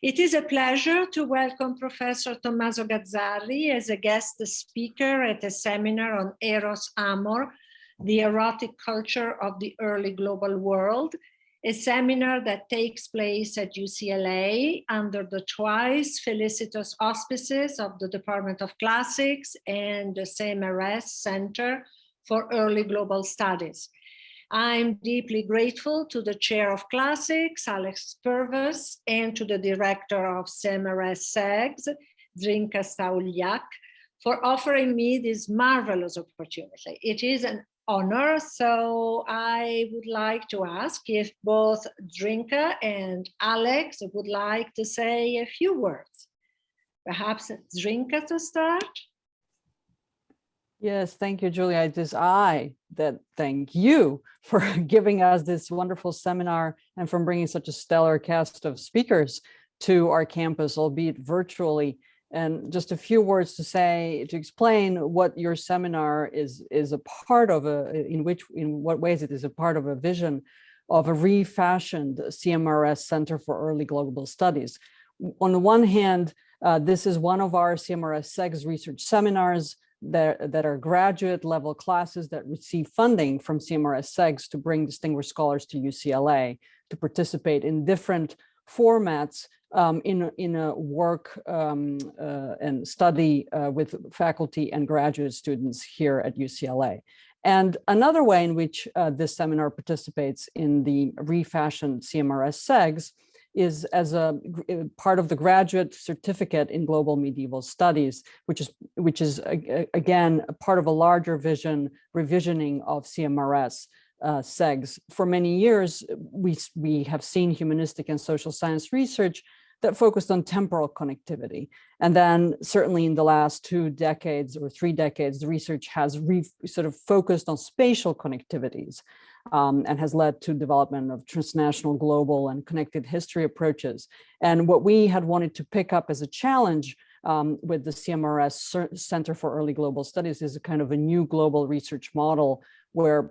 It is a pleasure to welcome Professor Tommaso Gazzarri as a guest speaker at a seminar on Eros, Amor, the erotic culture of the early global world, a seminar that takes place at UCLA under the twice felicitous auspices of the Department of Classics and the CMRS Center for Early Global Studies. I'm deeply grateful to the chair of classics, Alex Purves, and to the director of CMRS-CEGS, Zrinka Stahuljak, for offering me this marvelous opportunity. It is an honor, so I would like to ask if both Zrinka and Alex would like to say a few words. Perhaps Zrinka to start? Yes, thank you, Giulia. It is I that thank you for giving us this wonderful seminar and for bringing such a stellar cast of speakers to our campus, albeit virtually. And just a few words to explain what your seminar is a part of, in what ways it is a part of a vision of a refashioned CMRS Center for Early Global Studies. On the one hand, this is one of our CMRS-CEGS research seminars that are graduate level classes that receive funding from CMRS-CEGS to bring distinguished scholars to UCLA to participate in different formats in a work and study with faculty and graduate students here at UCLA. And another way in which this seminar participates in the refashioned CMRS-CEGS is as a part of the graduate certificate in global medieval studies, which is again a part of a larger revisioning of CMRS-CEGS. For many years, we have seen humanistic and social science research that focused on temporal connectivity. And then certainly in the last 2 decades or 3 decades, the research has sort of focused on spatial connectivities and has led to development of transnational, global, and connected history approaches. And what we had wanted to pick up as a challenge with the CMRS Center for Early Global Studies is a kind of a new global research model where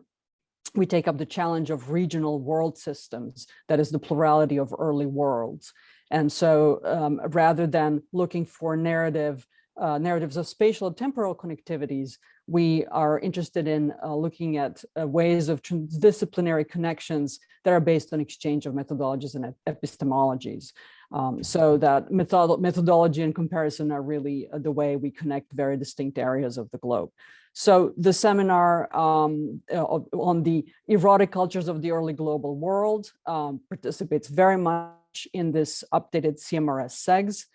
we take up the challenge of regional world systems, that is the plurality of early worlds. And so rather than looking for narratives of spatial and temporal connectivities, we are interested in looking at ways of transdisciplinary connections that are based on exchange of methodologies and epistemologies. So that methodology and comparison are really the way we connect very distinct areas of the globe. So the seminar on the erotic cultures of the early global world participates very much in this updated CMRS-CEGS.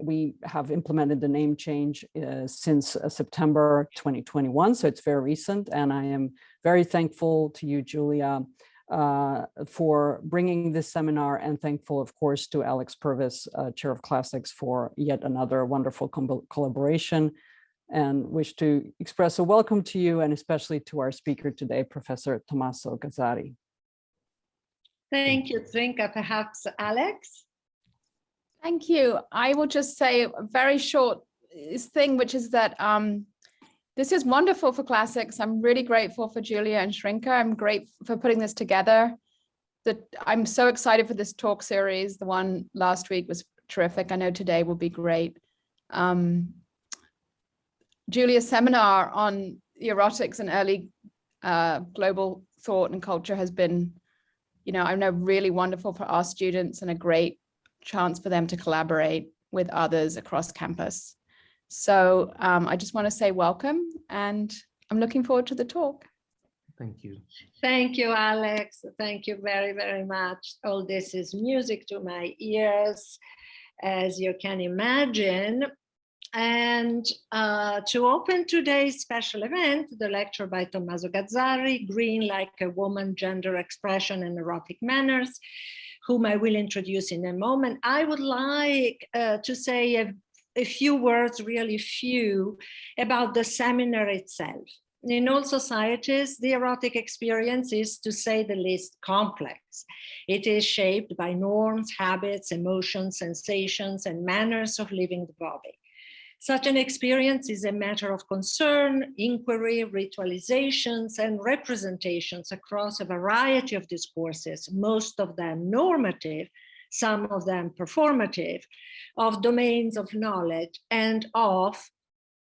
We have implemented the name change since September 2021, so it's very recent. And I am very thankful to you, Giulia, for bringing this seminar, and thankful, of course, to Alex Purves, Chair of Classics, for yet another wonderful collaboration, and wish to express a welcome to you, and especially to our speaker today, Professor Tommaso Gazzarri. Thank you, Zrinka. Perhaps Alex? Thank you. I will just say a very short thing, which is that this is wonderful for classics. I'm really grateful for Giulia and Zrinka. I'm grateful for putting this together. I'm so excited for this talk series. The one last week was terrific. I know today will be great. Giulia's seminar on the erotics and early global thought and culture has been, I know, really wonderful for our students and a great chance for them to collaborate with others across campus. So I just want to say welcome, and I'm looking forward to the talk. Thank you. Thank you, Alex. Thank you very, very much. All this is music to my ears, as you can imagine. And to open today's special event, the lecture by Tommaso Gazzarri, Green Like a Woman, Gender Expression and Erotic Manners, whom I will introduce in a moment, I would like to say a few words, really few, about the seminar itself. In all societies, the erotic experience is, to say the least, complex. It is shaped by norms, habits, emotions, sensations, and manners of living the body. Such an experience is a matter of concern, inquiry, ritualizations, and representations across a variety of discourses, most of them normative, some of them performative, of domains of knowledge, and of,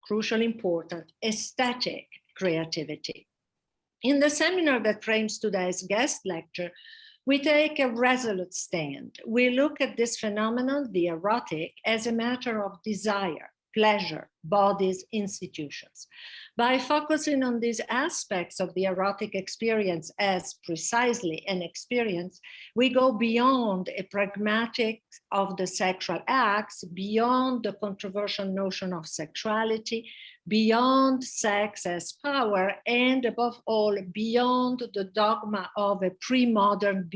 crucially important, aesthetic creativity. In the seminar that frames today's guest lecture, we take a resolute stand. We look at this phenomenon, the erotic, as a matter of desire, pleasure, bodies, institutions. By focusing on these aspects of the erotic experience as precisely an experience, we go beyond a pragmatic of the sexual acts, beyond the controversial notion of sexuality, beyond sex as power, and above all, beyond the dogma of a pre-modern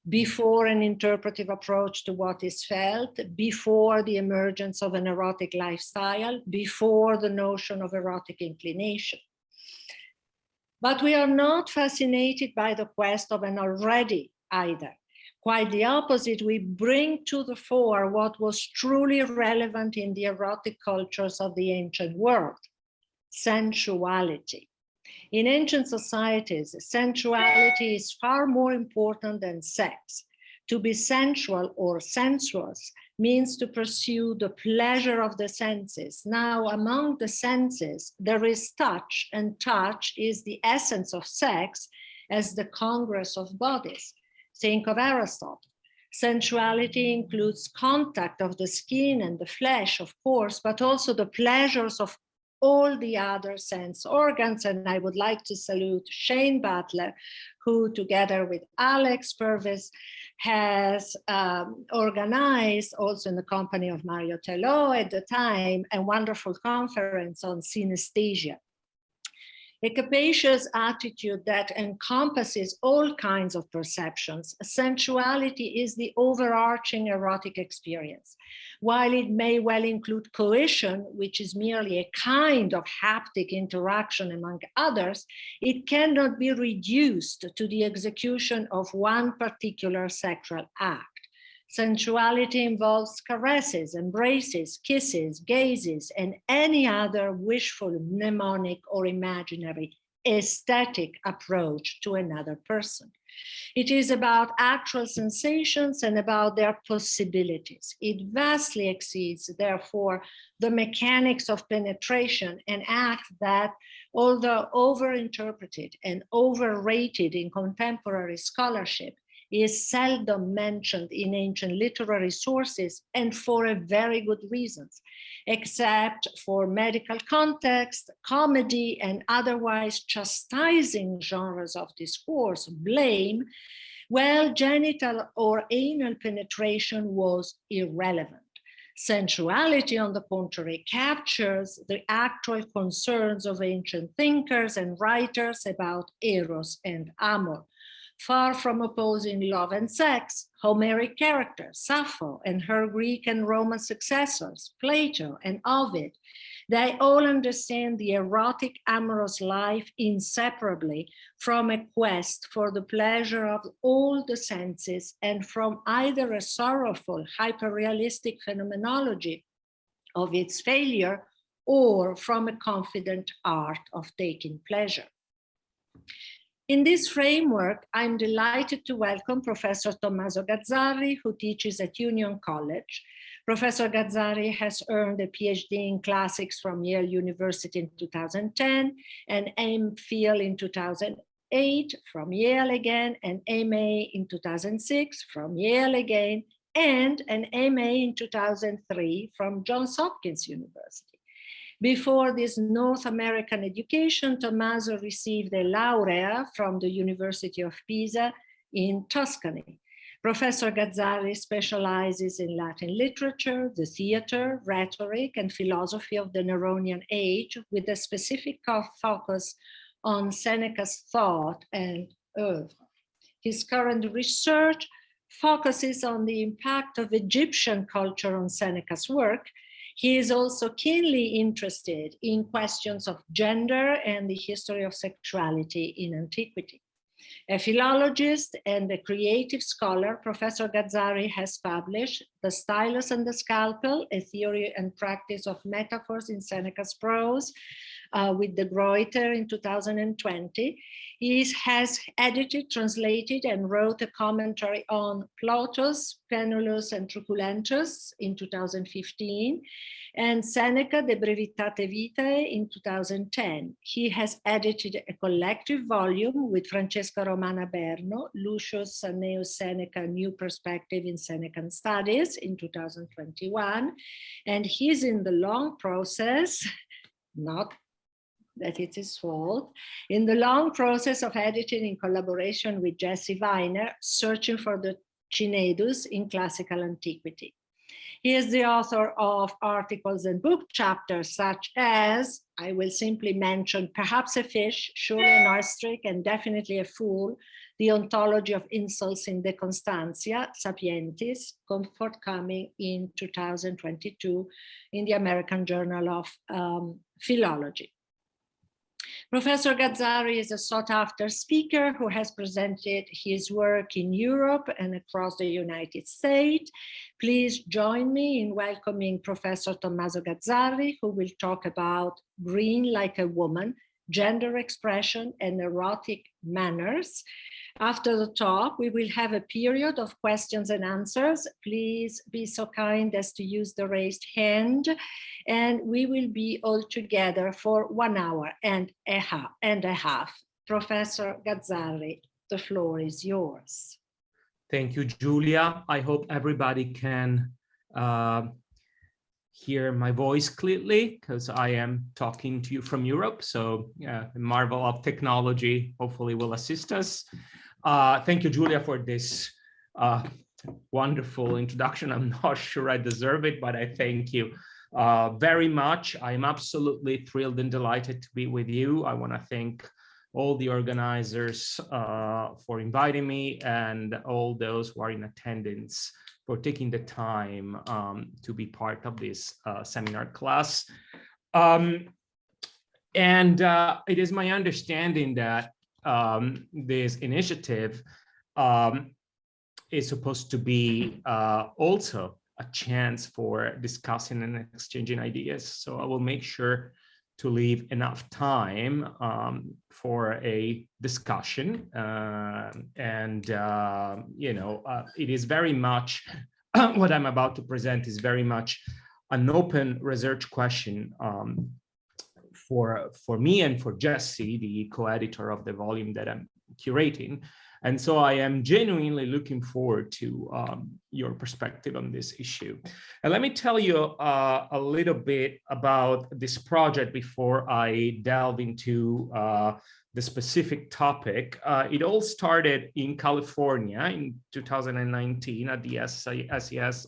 before an interpretive approach to what is felt, before the emergence of an erotic lifestyle, before the notion of erotic inclination. But we are not fascinated by the quest of an already either. Quite the opposite, we bring to the fore what was truly relevant in the erotic cultures of the ancient world, sensuality. In ancient societies, sensuality is far more important than sex. To be sensual or sensuous means to pursue the pleasure of the senses. Now, among the senses, there is touch, and touch is the essence of sex as the congress of bodies. Think of Aristotle. Sensuality includes contact of the skin and the flesh, of course, but also the pleasures of all the other sense organs. And I would like to salute Shane Butler, who together with Alex Purves has organized, also in the company of Mario Tello at the time, a wonderful conference on synesthesia. A capacious attitude that encompasses all kinds of perceptions. Sensuality is the overarching erotic experience. While it may well include coition, which is merely a kind of haptic interaction among others, it cannot be reduced to the execution of one particular sexual act. Sensuality involves caresses, embraces, kisses, gazes, and any other wishful, mnemonic, or imaginary aesthetic approach to another person. It is about actual sensations and about their possibilities. It vastly exceeds, therefore, the mechanics of penetration, an act that, although overinterpreted and overrated in contemporary scholarship, is seldom mentioned in ancient literary sources, and for a very good reasons, except for medical context, comedy, and otherwise chastising genres of discourse, blame, well, genital or anal penetration was irrelevant. Sensuality, on the contrary, captures the actual concerns of ancient thinkers and writers about Eros and Amor. Far from opposing love and sex, Homeric characters, Sappho and her Greek and Roman successors, Plato and Ovid, they all understand the erotic amorous life inseparably from a quest for the pleasure of all the senses and from either a sorrowful, hyperrealistic phenomenology of its failure or from a confident art of taking pleasure. In this framework, I'm delighted to welcome Professor Tommaso Gazzarri, who teaches at Union College. Professor Gazzarri has earned a PhD in classics from Yale University in 2010, an MPhil in 2008 from Yale again, an MA in 2006 from Yale again, and an MA in 2003 from Johns Hopkins University. Before this North American education, Tommaso received a laurea from the University of Pisa in Tuscany. Professor Gazzarri specializes in Latin literature, the theater, rhetoric, and philosophy of the Neronian age, with a specific focus on Seneca's thought and oeuvre. His current research focuses on the impact of Egyptian culture on Seneca's work. He is also keenly interested in questions of gender and the history of sexuality in antiquity. A philologist and a creative scholar, Professor Gazzarri has published The Stylus and the Scalpel, a theory and practice of metaphors in Seneca's prose, with De Gruyter in 2020. He has edited, translated, and wrote a commentary on Plautus, Penulus, and Truculentus in 2015, and Seneca, De Brevitate Vitae in 2010. He has edited a collective volume with Francesca Romana Berno, Lucius Annaeus Seneca, New Perspective in Senecan Studies in 2021, and he's in the long process, not that it is fault, in the long process of editing in collaboration with Jesse Weiner, Searching for the Cynadus in Classical Antiquity. He is the author of articles and book chapters such as, I will simply mention, Perhaps a Fish, Surely an Ostrich, and Definitely a Fool, The Ontology of Insults in De Constantia, Sapientis, forthcoming in 2022 in the American Journal of Philology. Professor Gazzarri is a sought-after speaker who has presented his work in Europe and across the United States. Please join me in welcoming Professor Tommaso Gazzarri, who will talk about Green Like a Woman, Gender Expression and Erotic Manners. After the talk, we will have a period of questions and answers. Please be so kind as to use the raised hand, and we will be all together for 1 hour and a half. Professor Gazzarri, the floor is yours. Thank you, Giulia. I hope everybody can hear my voice clearly, because I am talking to you from Europe. So the marvel of technology hopefully will assist us. Thank you, Giulia, for this wonderful introduction. I'm not sure I deserve it, but I thank you very much. I'm absolutely thrilled and delighted to be with you. I want to thank all the organizers for inviting me, and all those who are in attendance for taking the time to be part of this seminar class. And it is my understanding that this initiative is supposed to be also a chance for discussing and exchanging ideas. So I will make sure to leave enough time for a discussion. It is very much, what I'm about to present is very much an open research question for me and for Jesse, the co-editor of the volume that I'm curating. And so I am genuinely looking forward to your perspective on this issue. And let me tell you a little bit about this project before I delve into the specific topic. It all started in California in 2019 at the SES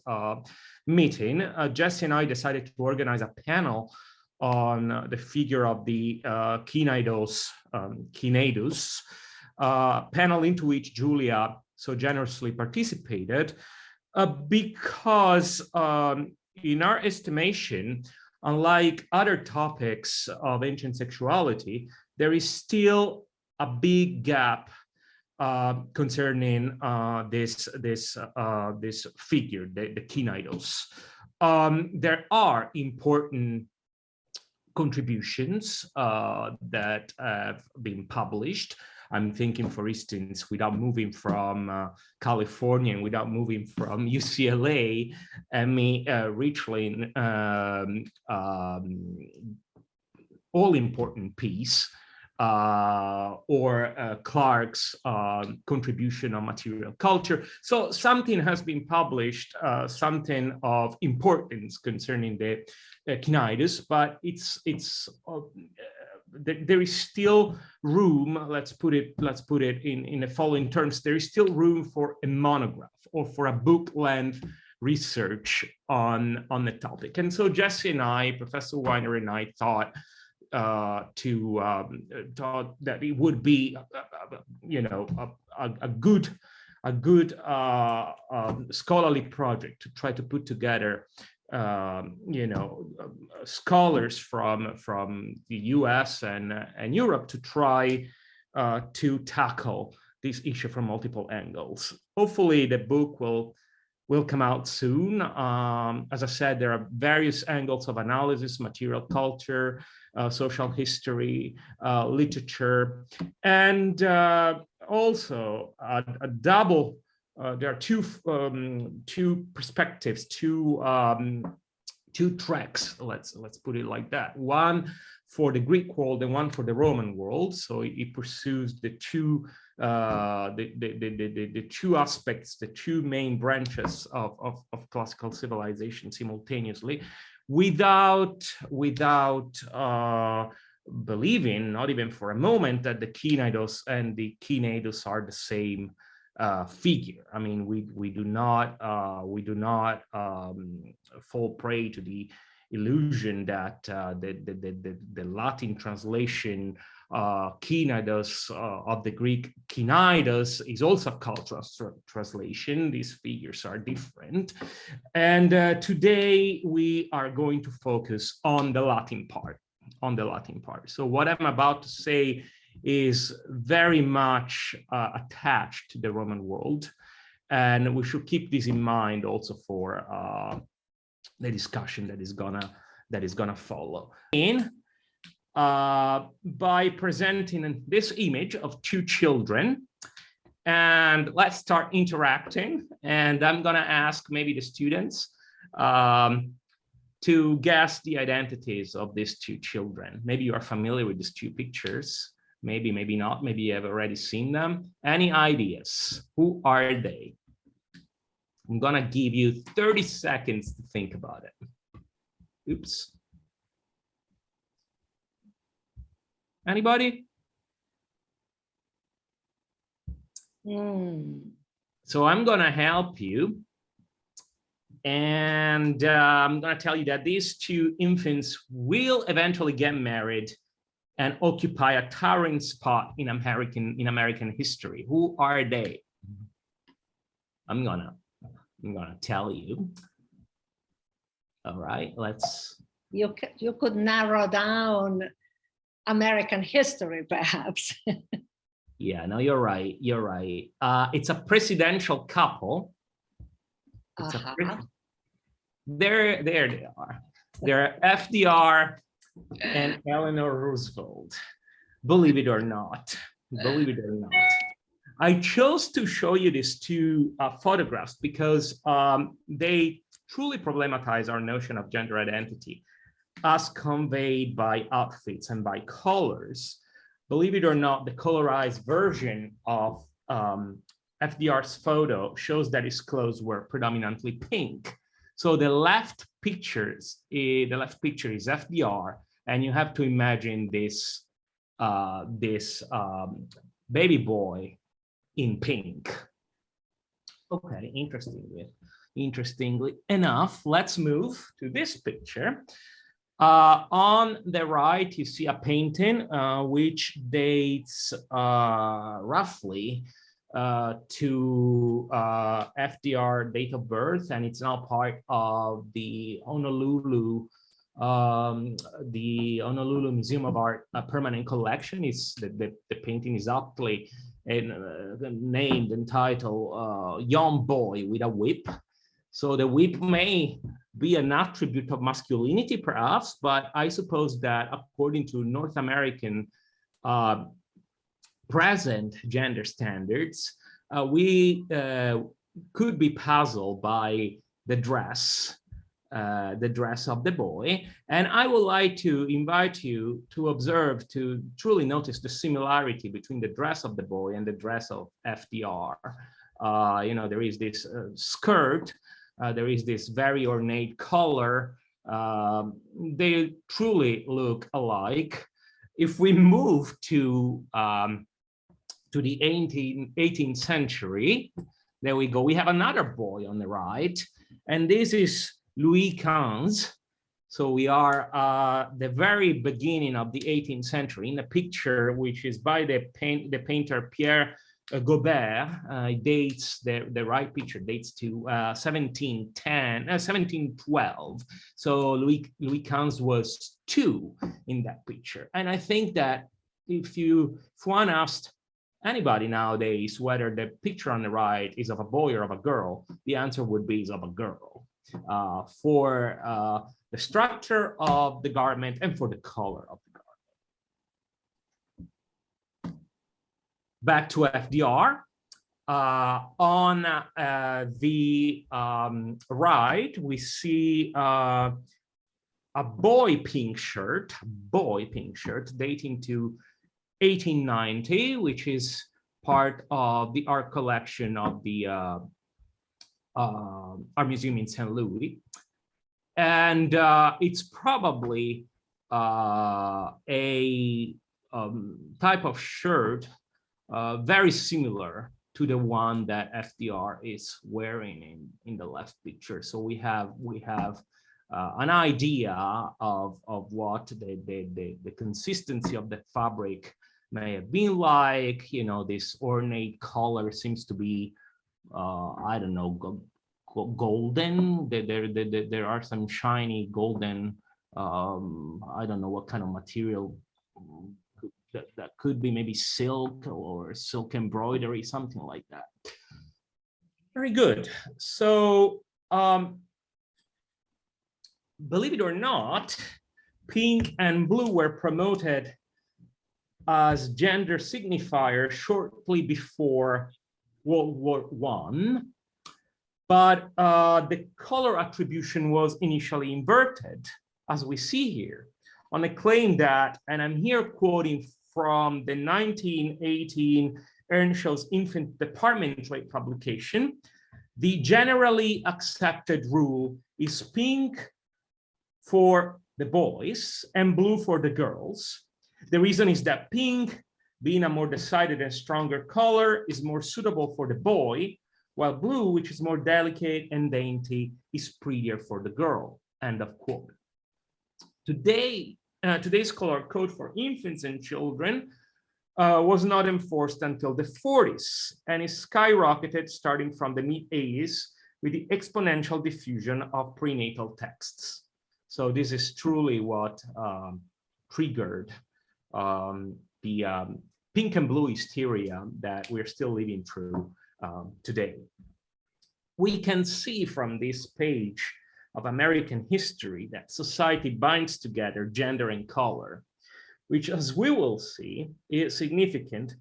meeting. Jesse and I decided to organize a panel on the figure of the Cynadus, panel into which Giulia so generously participated, because in our estimation, unlike other topics of ancient sexuality, there is still a big gap concerning this figure, the Cynadus. There are important contributions that have been published. I'm thinking, for instance, without moving from California and without moving from UCLA, Emmy Richlin, all-important piece, or Clark's contribution on material culture. So something has been published, something of importance concerning the Cynadus, but there is still room. Let's put it in the following terms. There is still room for a monograph or for a book-length research on the topic. And so Jesse and I, Professor Weiner and I, thought that it would be, a good scholarly project to try to put together scholars from the US and Europe to try to tackle this issue from multiple angles. Hopefully the book will will come out soon. As I said, there are various angles of analysis: material culture, social history, literature, and also a double. There are two perspectives, two tracks. Let's put it like that. One for the Greek world and one for the Roman world. So it pursues the two the two aspects, the two main branches of classical civilization simultaneously, without believing, not even for a moment, that the Kinidos and the Kinedos are the same figure. I mean, we do not fall prey to the illusion that the Latin translation Kinidos of the Greek Kinidos is also a cultural translation. These figures are different, and today we are going to focus on the Latin part. So what I'm about to say is very much attached to the Roman world, and we should keep this in mind also for the discussion that is gonna follow. By presenting this image of two children, and let's start interacting. And I'm gonna ask maybe the students to guess the identities of these two children. Maybe you are familiar with these two pictures. Maybe, maybe not. Maybe you have already seen them. Any ideas? Who are they? I'm gonna give you 30 seconds to think about it. Oops. Anybody? So I'm gonna help you. And I'm gonna tell you that these two infants will eventually get married and occupy a towering spot in American history. Who are they? I'm gonna tell you. All right, let's. You could narrow down American history, perhaps. Yeah, no, you're right. You're right. It's a presidential couple. It's there they are. They're FDR and Eleanor Roosevelt. Believe it or not. Believe it or not. I chose to show you these two photographs because they truly problematize our notion of gender identity as conveyed by outfits and by colors. Believe it or not, the colorized version of FDR's photo shows that his clothes were predominantly pink. So the left picture is FDR, and you have to imagine this baby boy in pink. Okay, interestingly enough, let's move to this picture. On the right, you see a painting which dates roughly to FDR date of birth, and it's now part of the Honolulu Museum of Art permanent collection. It's the painting is aptly named and titled "Young Boy with a Whip." So the whip may be an attribute of masculinity, perhaps, but I suppose that according to North American present gender standards, we could be puzzled by the dress of the boy. And I would like to invite you to observe, to truly notice the similarity between the dress of the boy and the dress of FDR. You know, there is this skirt, there is this very ornate collar. They truly look alike. If we move to the 18th century, there we go. We have another boy on the right, and this is Louis XV. So we are the very beginning of the 18th century in a picture which is by the painter Pierre Gobert. Dates the right picture dates to 1712. So Louis XV was 2 in that picture, and I think that if one asked anybody nowadays, whether the picture on the right is of a boy or of a girl, the answer would be is of a girl. For the structure of the garment and for the color of the garment. Back to FDR. On the right, we see a boy pink shirt dating to 1890, which is part of the art collection of the Art Museum in St. Louis. And it's probably a type of shirt very similar to the one that FDR is wearing in the left picture. So we have an idea of what the consistency of the fabric may have been like. You know, this ornate color seems to be, I don't know, golden. There are some shiny golden, I don't know what kind of material that could be, maybe silk or silk embroidery, something like that. Very good. So believe it or not, pink and blue were promoted as gender signifiers shortly before World War I, but the color attribution was initially inverted, as we see here, on a claim that, and I'm here quoting from the 1918 Earnshaw's Infant Department Rate publication, the generally accepted rule is pink for the boys and blue for the girls. The reason is that pink, being a more decided and stronger color, is more suitable for the boy, while blue, which is more delicate and dainty, is prettier for the girl. End of quote. Today's color code for infants and children was not enforced until the 40s and is skyrocketed starting from the mid-80s with the exponential diffusion of prenatal texts. So this is truly what triggered the pink and blue hysteria that we're still living through today. We can see from this page of American history that society binds together gender and color, which, as we will see, is significant,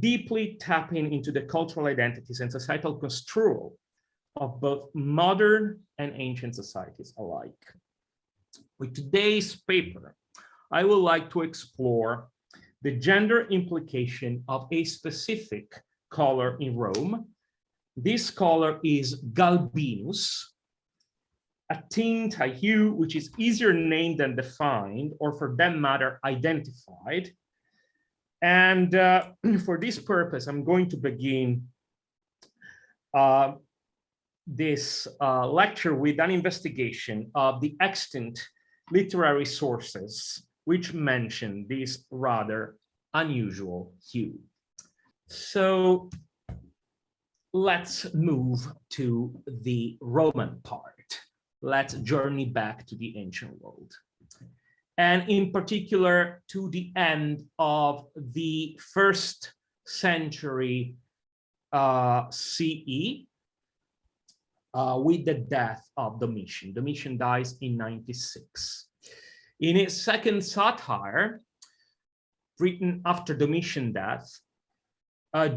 deeply tapping into the cultural identities and societal construal of both modern and ancient societies alike. With today's paper, I would like to explore the gender implication of a specific color in Rome. This color is galbinus, a tint, a hue, which is easier named than defined, or for that matter, identified. And for this purpose, I'm going to begin this lecture with an investigation of the extant literary sources which mention this rather unusual hue. So let's move to the Roman part. Let's journey back to the ancient world, and in particular to the end of the 1st century CE, with the death of Domitian. Domitian dies in 96. In his second satire, written after Domitian's death,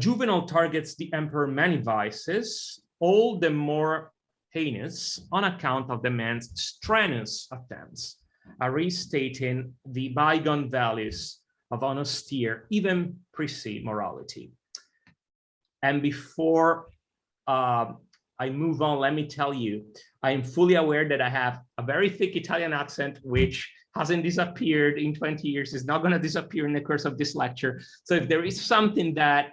Juvenal targets the emperor many vices, all the more heinous on account of the man's strenuous attempts at restating the bygone values of an austere, even prissy morality. And before I move on, let me tell you, I am fully aware that I have a very thick Italian accent, which hasn't disappeared in 20 years, is not going to disappear in the course of this lecture. So if there is something that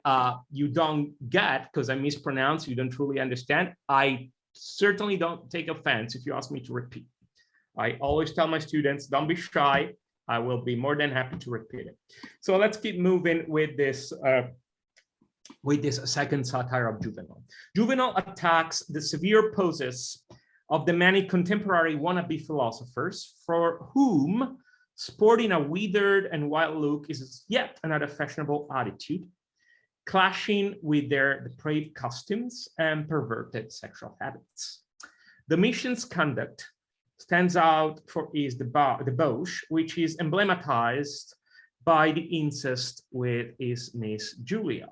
you don't get because I mispronounce, you don't truly understand, I certainly don't take offense if you ask me to repeat. I always tell my students, don't be shy. I will be more than happy to repeat it. So let's keep moving with this second satire of Juvenal. Juvenal attacks the severe poses of the many contemporary wannabe philosophers for whom sporting a withered and wild look is yet another fashionable attitude, clashing with their depraved costumes and perverted sexual habits. The mission's conduct stands out for is the debauch, which is emblematized by the incest with his niece Giulia.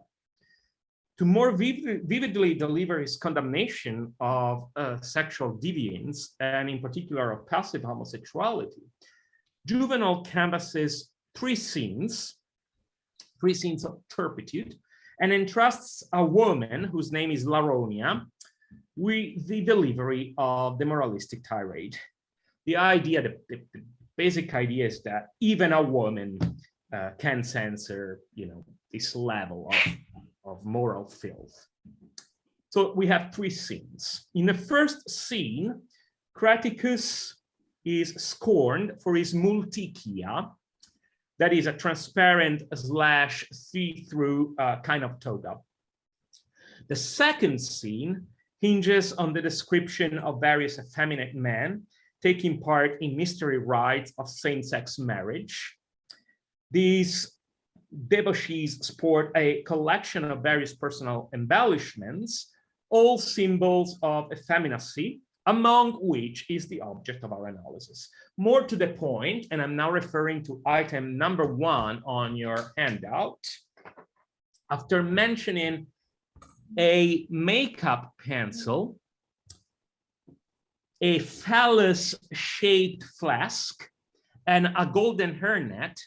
To more vividly deliver his condemnation of sexual deviance, and in particular of passive homosexuality, Juvenal canvasses three scenes of turpitude, and entrusts a woman whose name is Laronia with the delivery of the moralistic tirade. The idea, the basic idea is that even a woman can censor, this level of moral filth. So we have three scenes. In the first scene, Craticus is scorned for his multichia, that is a transparent / see-through kind of toga. The second scene hinges on the description of various effeminate men taking part in mystery rites of same-sex marriage. These debauchees sport a collection of various personal embellishments, all symbols of effeminacy, among which is the object of our analysis. More to the point, and I'm now referring to item number 1 on your handout, after mentioning a makeup pencil, a phallus-shaped flask, and a golden hairnet,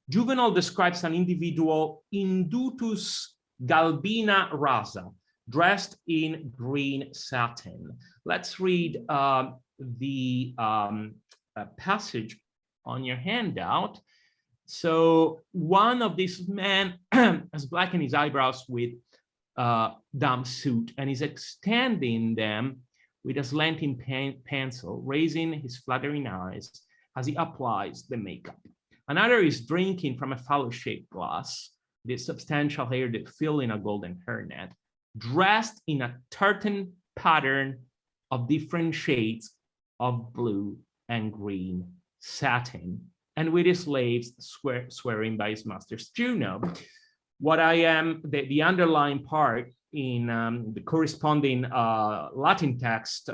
Juvenal describes an individual indutus galbina rasa, dressed in green satin. Let's read the passage on your handout. So one of these men has blackened his eyebrows with damp soot and is extending them with a slanting pencil, raising his fluttering eyes as he applies the makeup. Another is drinking from a phallus-shaped glass, the substantial hair that fill in a golden hairnet, dressed in a tartan pattern of different shades of blue and green satin, and with his slaves swearing by his master's Juno. What I am, the underlying part in the corresponding Latin text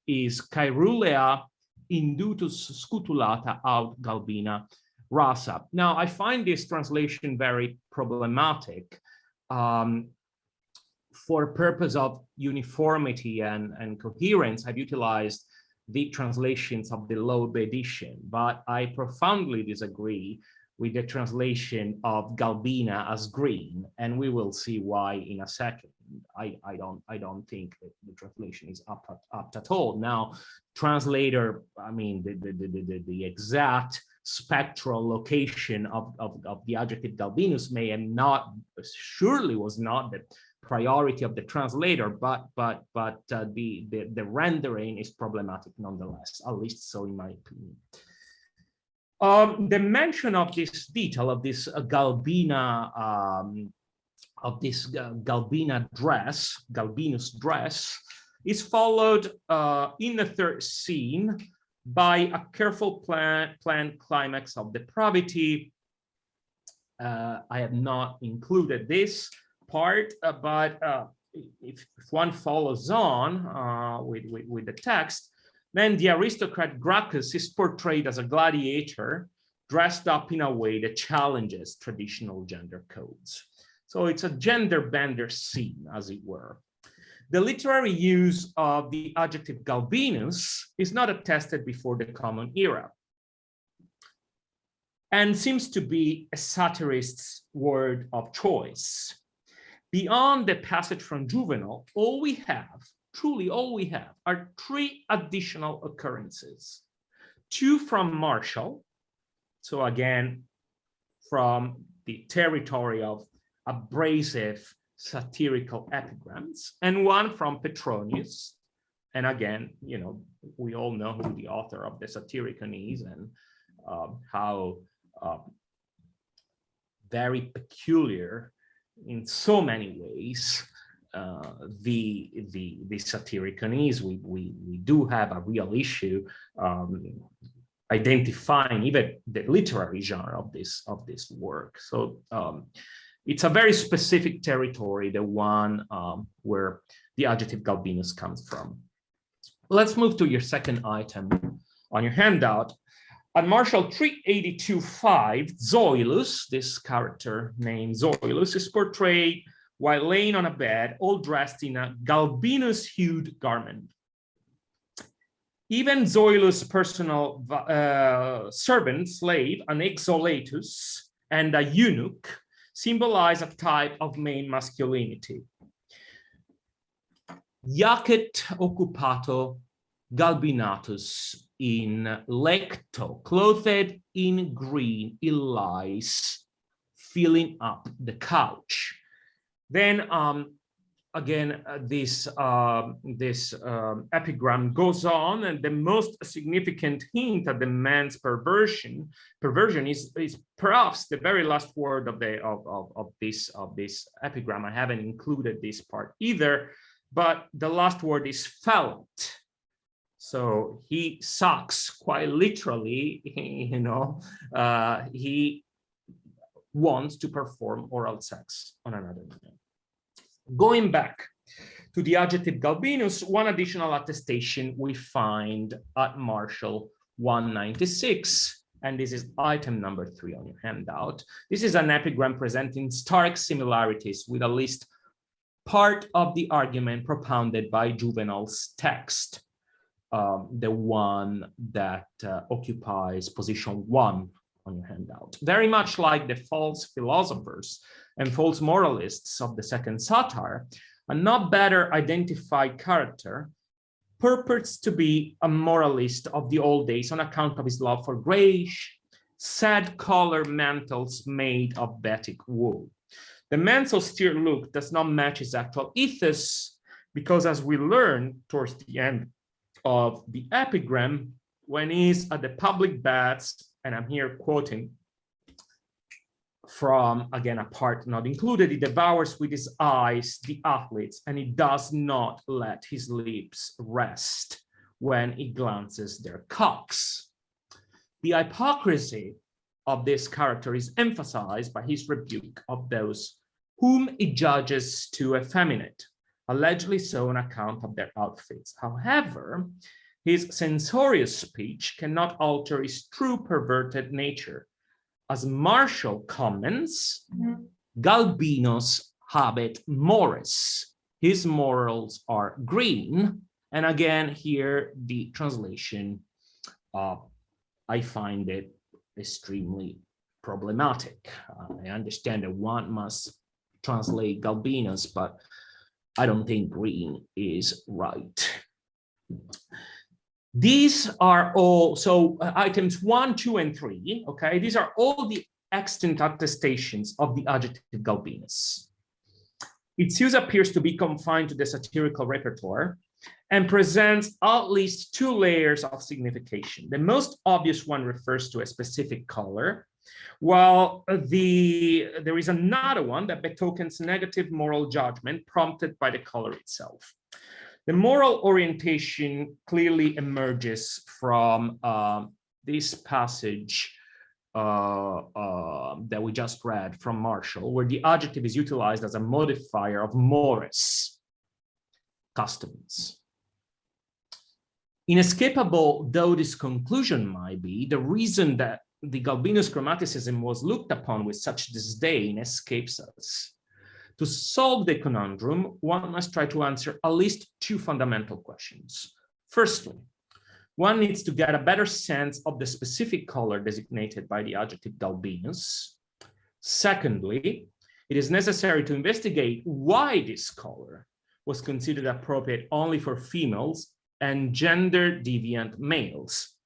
is Caerulea indutus scutulata aut galbina rasa. Now, I find this translation very problematic for purpose of uniformity and coherence. I've utilized the translations of the Loeb edition, but I profoundly disagree with the translation of galbina as green, and we will see why in a second. I don't think that the translation is apt at all. Now, translator, I mean, the exact spectral location of the adjective galbinus may have not, surely was not the priority of the translator, but the rendering is problematic nonetheless, at least so in my opinion. The mention of this detail of this galbinus dress, is followed in the third scene by a careful planned climax of depravity. I have not included this part, but if one follows on with the text, then the aristocrat Gracchus is portrayed as a gladiator dressed up in a way that challenges traditional gender codes. So it's a gender bender scene, as it were. The literary use of the adjective galbinus is not attested before the Common Era, and seems to be a satirist's word of choice. Beyond the passage from Juvenal, all we have, truly all we have, are 3 additional occurrences. 2 from Martial, so again, from the territory of abrasive satirical epigrams, and 1 from Petronius. And again, we all know who the author of the Satyricon is, and how very peculiar in so many ways the Satyricon is. We do have a real issue identifying even the literary genre of this work. So It's a very specific territory, the one where the adjective galbinus comes from. Let's move to your second item on your handout. At Marshall 382.5, Zoilus, this character named Zoilus, is portrayed while laying on a bed, all dressed in a galbinus-hued garment. Even Zoilus' personal servant, slave, an exolatus, and a eunuch symbolize a type of main masculinity. Jacet occupato galbinatus in lecto, clothed in green, he lies, filling up the couch. Then again, this epigram goes on, and the most significant hint at the man's perversion is perhaps the very last word of this epigram. I haven't included this part either, but the last word is felt. So he sucks, quite literally, you know, he wants to perform oral sex on another man. Going back to the adjective galbinus, one additional attestation we find at Marshall 196, and this is item number 3 on your handout. This is an epigram presenting stark similarities with at least part of the argument propounded by Juvenal's text, the one that occupies position 1 on your handout. Very much like the false philosophers and false moralists of the second satire, a not better identified character purports to be a moralist of the old days on account of his love for grayish, sad color mantles made of batik wool. The man's austere look does not match his actual ethos, because as we learn towards the end of the epigram, when he's at the public baths, and I'm here quoting from, again, a part not included, he devours with his eyes the athletes, and he does not let his lips rest when he glances their cocks. The hypocrisy of this character is emphasized by his rebuke of those whom he judges too effeminate, allegedly so on account of their outfits. However, his censorious speech cannot alter his true perverted nature. As Marshall comments, galbinos habet mores. His morals are green. And again, here the translation, I find it extremely problematic. I understand that one must translate galbinos, but I don't think green is right. These are all, so items 1, 2, and 3, okay? These are all the extant attestations of the adjective galbinus. Its use appears to be confined to the satirical repertoire and presents at least 2 layers of signification. The most obvious one refers to a specific color, while there is another one that betokens negative moral judgment prompted by the color itself. The moral orientation clearly emerges from this passage that we just read from Marshall, where the adjective is utilized as a modifier of mores, customs. Inescapable though this conclusion might be, the reason that the galbinus grammaticism was looked upon with such disdain escapes us. To solve the conundrum, one must try to answer at least 2 fundamental questions. Firstly, one needs to get a better sense of the specific color designated by the adjective galbinus. Secondly, it is necessary to investigate why this color was considered appropriate only for females and gender deviant males,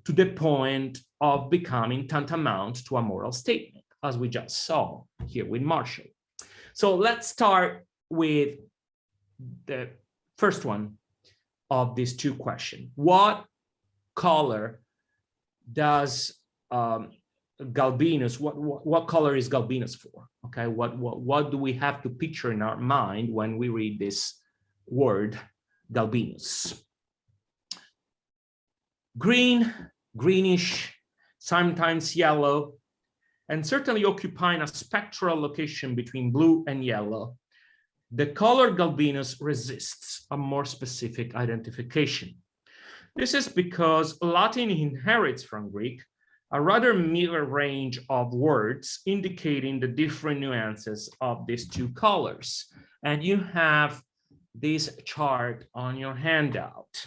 to the point of becoming tantamount to a moral statement, as we just saw here with Marshall. So let's start with the first one of these 2 questions. What color does galbinus, what color is galbinus for? Okay, what do we have to picture in our mind when we read this word galbinus? Green, greenish, sometimes yellow, and certainly occupying a spectral location between blue and yellow, the color Galbinus resists a more specific identification. This is because Latin inherits from Greek a rather meager range of words indicating the different nuances of these two colors. And you have this chart on your handout.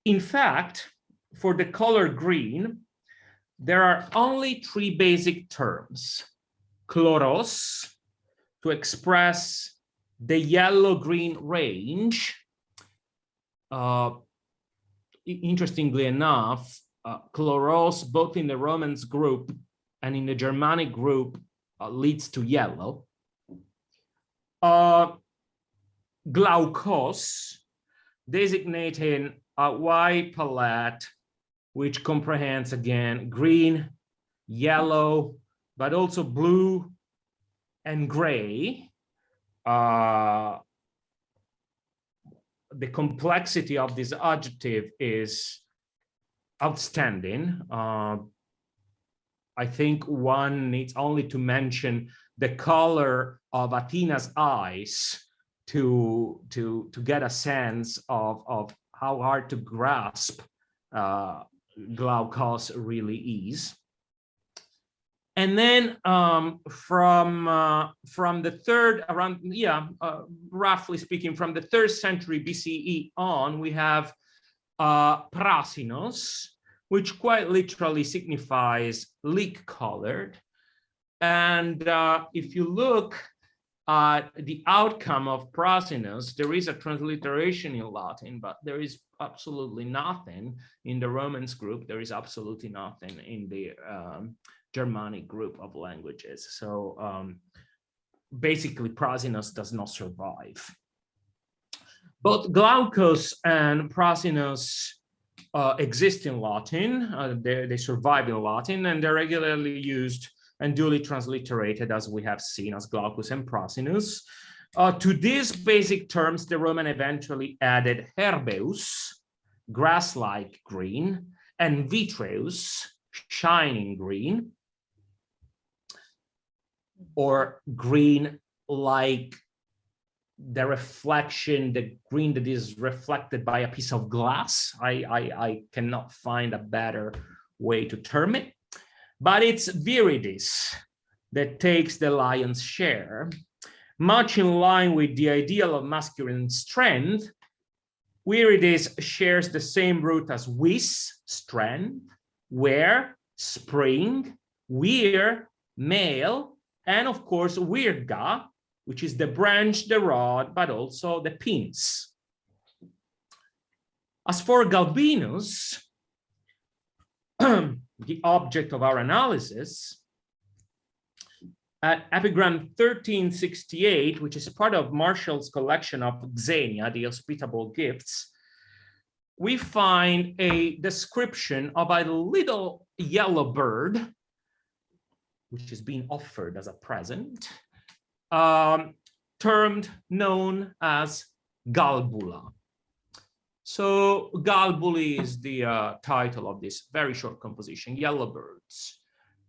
In fact, for the color green, there are only three basic terms. Chloros, to express the yellow-green range. Interestingly enough, chloros, both in the Romance group and in the Germanic group, leads to yellow. Glaukos, designating a wide palette which comprehends, again, green, yellow, but also blue and gray. The complexity of this adjective is outstanding. I think one needs only to mention the color of Athena's eyes to get a sense of how hard to grasp Glaukos really is. And then from the third, roughly speaking, from the 3rd century BCE on, we have prasinos, which quite literally signifies leek-colored. And if you look at the outcome of prasinos, there is a transliteration in Latin, but there is absolutely nothing in the Romance group. There is absolutely nothing in the Germanic group of languages. So basically, prasinos does not survive. Both glaukos and prasinos exist in Latin. They survive in Latin, and they're regularly used and duly transliterated, as we have seen, as glaucus and prasinus. To these basic terms, the Roman eventually added herbeus, grass-like green, and vitreus, shining green, or green like the reflection, the green that is reflected by a piece of glass. I cannot find a better way to term it. But it's viridis that takes the lion's share. Much in line with the ideal of masculine strength, viridis shares the same root as vis, strength, where, spring, vir, male, and of course virga, which is the branch, the rod, but also the pins. As for Galbinus, the object of our analysis, at epigram 1368, which is part of Marshall's collection of Xenia, the hospitable gifts, we find a description of a little yellow bird, which is being offered as a present, known as Galbula. So Galbuli is the title of this very short composition, Yellow Birds.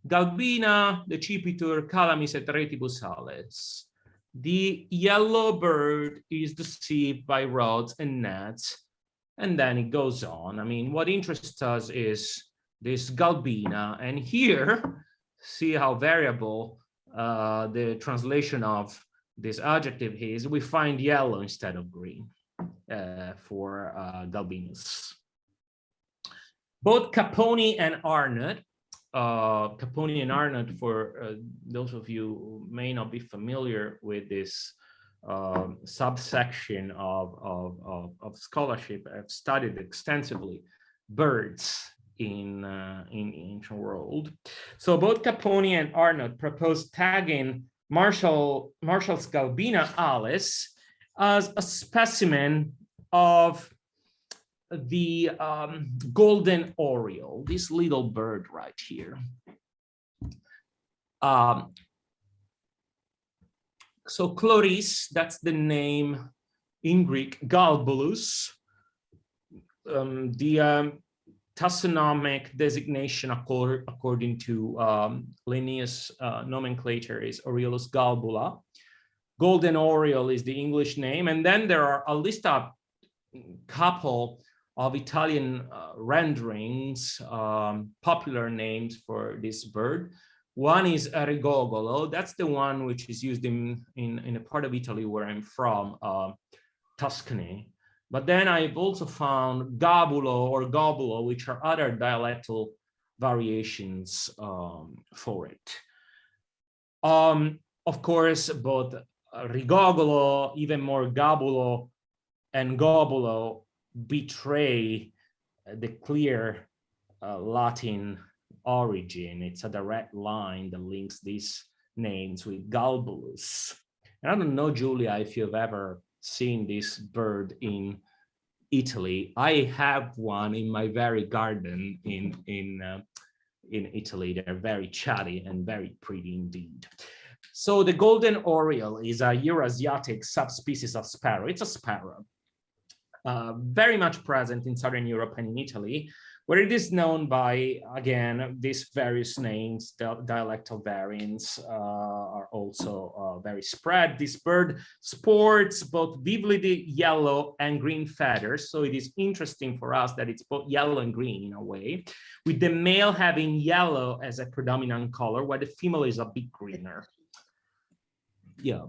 Galbina decipitur calamis et retibus ales. The yellow bird is deceived by rods and nets, and then it goes on. I mean, what interests us is this Galbina, and here, see how variable the translation of this adjective is. We find yellow instead of green for Galbinus. Both Caponi and Arnott, for those of you who may not be familiar with this subsection of scholarship, I've studied extensively birds in ancient world. So both Caponi and Arnott proposed tagging Marshall's Galbina alis as a specimen of the golden oriole, this little bird right here. So Chloris, that's the name in Greek, Galbulus. The taxonomic designation according to Linnaeus nomenclature is Oriolus galbula. Golden oriole is the English name. And then there are a list of couple of Italian renderings, popular names for this bird. One is rigogolo. That's the one which is used in a part of Italy where I'm from, Tuscany. But then I've also found gabulo or gobulo, which are other dialectal variations for it. Of course, both rigogolo, even more gabulo, and gobulo betray the clear Latin origin. It's a direct line that links these names with galbulus. And I don't know, Giulia, if you've ever seen this bird in Italy. I have one in my very garden in Italy. They're very chatty and very pretty indeed. So the golden oriole is a Eurasiatic subspecies of sparrow. It's a sparrow, very much present in Southern Europe and in Italy, where it is known by, again, these various names. The dialectal variants are also very spread. This bird sports both vividly yellow and green feathers. So it is interesting for us that it's both yellow and green in a way, with the male having yellow as a predominant color, while the female is a bit greener. Yeah.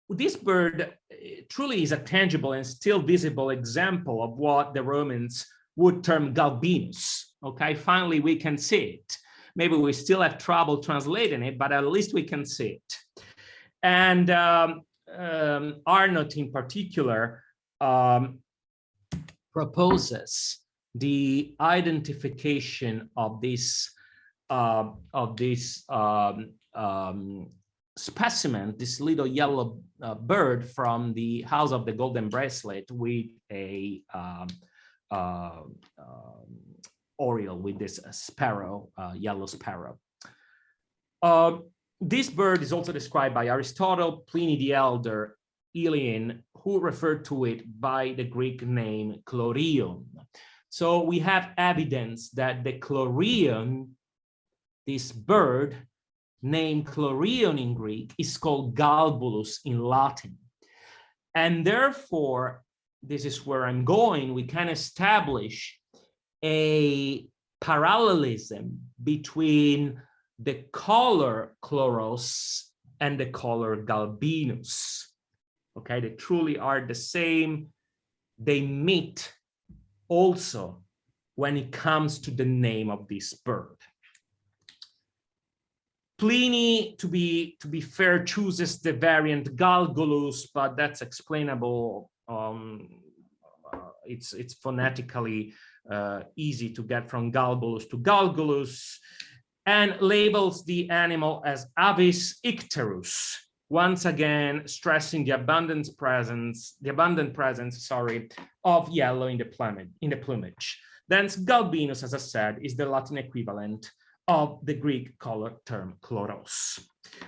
This bird truly is a tangible and still visible example of what the Romans would term galbinus. Okay, finally we can see it. Maybe we still have trouble translating it, but at least we can see it. And Arnott in particular proposes the identification of this specimen, this little yellow bird from the House of the Golden Bracelet, with a oriole, with this sparrow, yellow sparrow. This bird is also described by Aristotle, Pliny the Elder, Elian, who referred to it by the Greek name chlorion. So we have evidence that the chlorion, this bird, named chlorion in Greek, is called galbulus in Latin. And therefore, this is where I'm going, we can establish a parallelism between the color chloros and the color galbinus. Okay, they truly are the same. They meet also when it comes to the name of this bird. Pliny, to be fair, chooses the variant galgulus, but that's explainable. It's phonetically easy to get from galbulus to galgulus, and labels the animal as Avis icterus, once again stressing the abundant presence, of yellow in the plumage. Thence galbinus, as I said, is the Latin equivalent of the Greek color term chloros.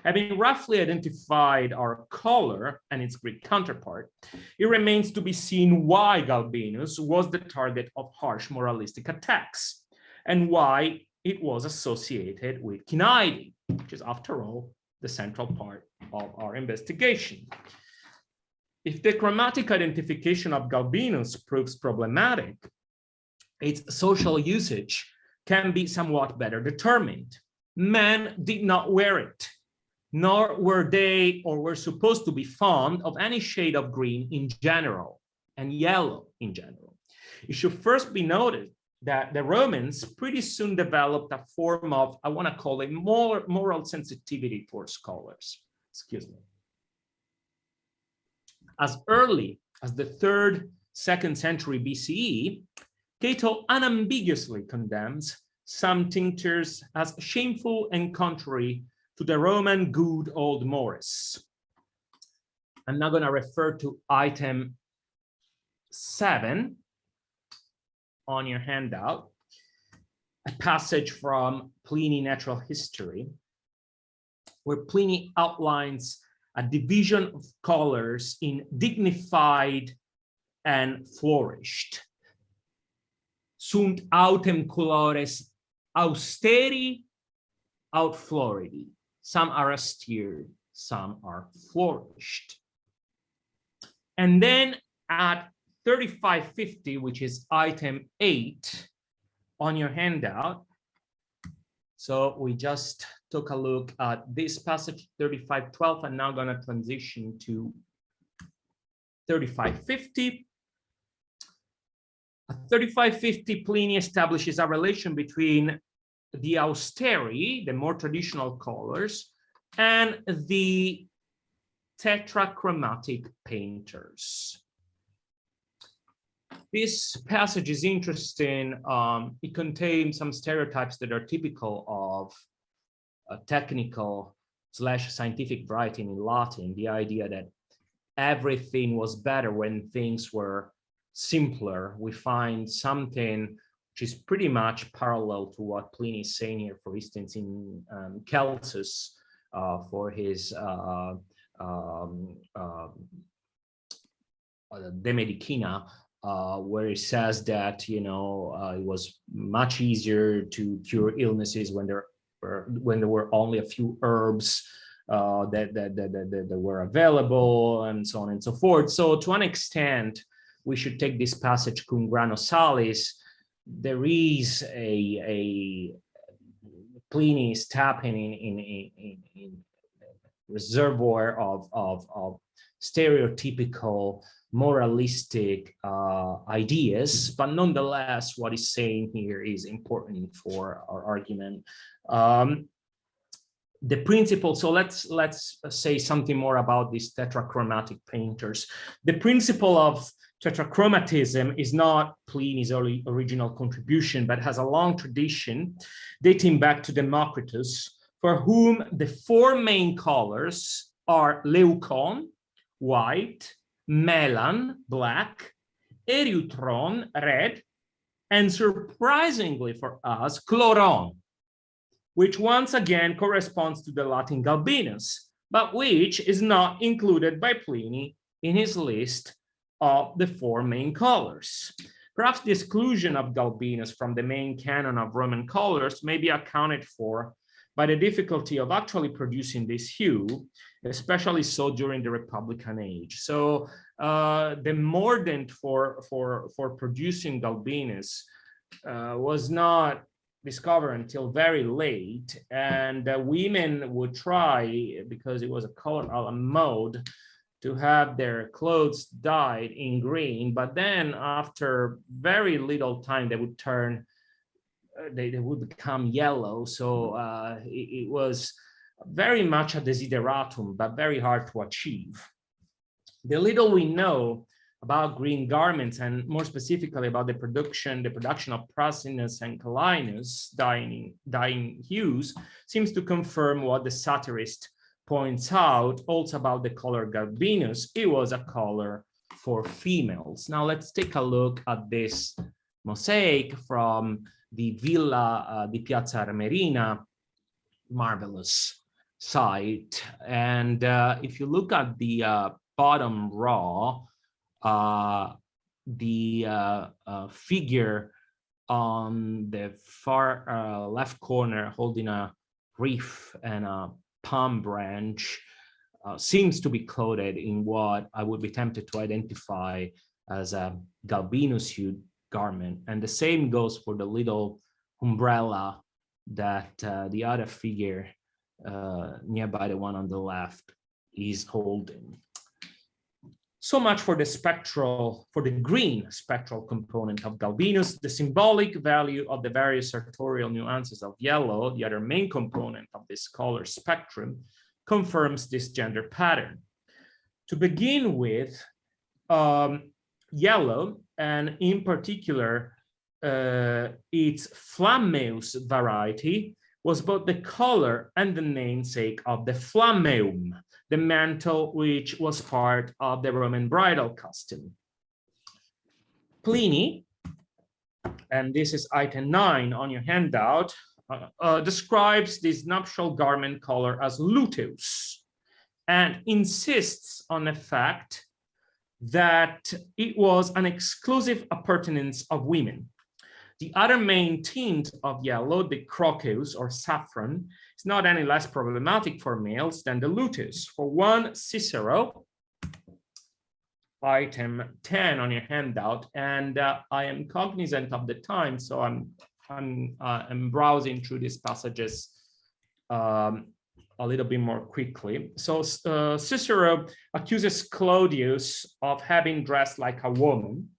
Having roughly identified our color and its Greek counterpart, it remains to be seen why galbinus was the target of harsh moralistic attacks and why it was associated with cyniding, which is, after all, the central part of our investigation. If the chromatic identification of galbinus proves problematic, its social usage can be somewhat better determined. Men did not wear it, nor were they or were supposed to be fond of any shade of green in general and yellow in general. It should first be noted that the Romans pretty soon developed a form of, I want to call it, moral sensitivity towards colors. Excuse me. As early as the 3rd, 2nd century BCE, Cato unambiguously condemns some tinctures as shameful and contrary to the Roman good old mores. I'm now going to refer to item 7 on your handout, a passage from Pliny Natural History, where Pliny outlines a division of colors in dignified and flourished. sunt autem colores austeri aut floridi. Some are austere, some are flourished. And then at 3550, which is item 8 on your handout, so we just took a look at this passage 3512, and now going to transition to 3550. At 3550, Pliny establishes a relation between the austeri, the more traditional colors, and the tetrachromatic painters. This passage is interesting. It contains some stereotypes that are typical of technical / scientific writing in Latin. The idea that everything was better when things were simpler. We find something which is pretty much parallel to what Pliny is saying here, for instance, in Celsus for his De Medicina, where it says that, you know, it was much easier to cure illnesses when there were only a few herbs that were available, and so on and so forth. So to an extent, we should take this passage cum grano salis. There is a Pliny is tapping in reservoir of stereotypical moralistic ideas, but nonetheless, what he's saying here is important for our argument. The principle, so let's say something more about these tetrachromatic painters. The principle of tetrachromatism is not Pliny's original contribution, but has a long tradition dating back to Democritus, for whom the 4 main colors are leucon, white, melan, black, erythron, red, and surprisingly for us, chloron, which once again corresponds to the Latin galbinus, but which is not included by Pliny in his list of the 4 main colors. Perhaps the exclusion of galbinus from the main canon of Roman colors may be accounted for by the difficulty of actually producing this hue, especially so during the Republican age. So the mordant for producing galbinus was not discovered until very late, and women would try, because it was a color, a mode, to have their clothes dyed in green, but then after very little time they would turn, they would become yellow. So it was very much a desideratum, but very hard to achieve. The little we know about green garments, and more specifically about the production of prasinus and calinus, dyeing hues, seems to confirm what the satirist points out also about the color galbinus. It was a color for females. Now let's take a look at this mosaic from the Villa di Piazza Armerina, marvelous site. And if you look at the bottom row, the figure on the far left corner holding a wreath and a palm branch seems to be clothed in what I would be tempted to identify as a galbinus hued garment. And the same goes for the little umbrella that the other figure nearby the one on the left is holding. So much for the green spectral component of galbinus. The symbolic value of the various sartorial nuances of yellow, the other main component of this color spectrum, confirms this gender pattern. To begin with, yellow, and in particular, its flammeus variety, was both the color and the namesake of the flammeum, the mantle which was part of the Roman bridal costume. Pliny, and this is item 9 on your handout, describes this nuptial garment color as luteus, and insists on the fact that it was an exclusive appurtenance of women. The other main tint of yellow, the crocus or saffron, is not any less problematic for males than the luteus. For one, Cicero, item 10 on your handout, and I am cognizant of the time, so I'm browsing through these passages a little bit more quickly. So Cicero accuses Claudius of having dressed like a woman,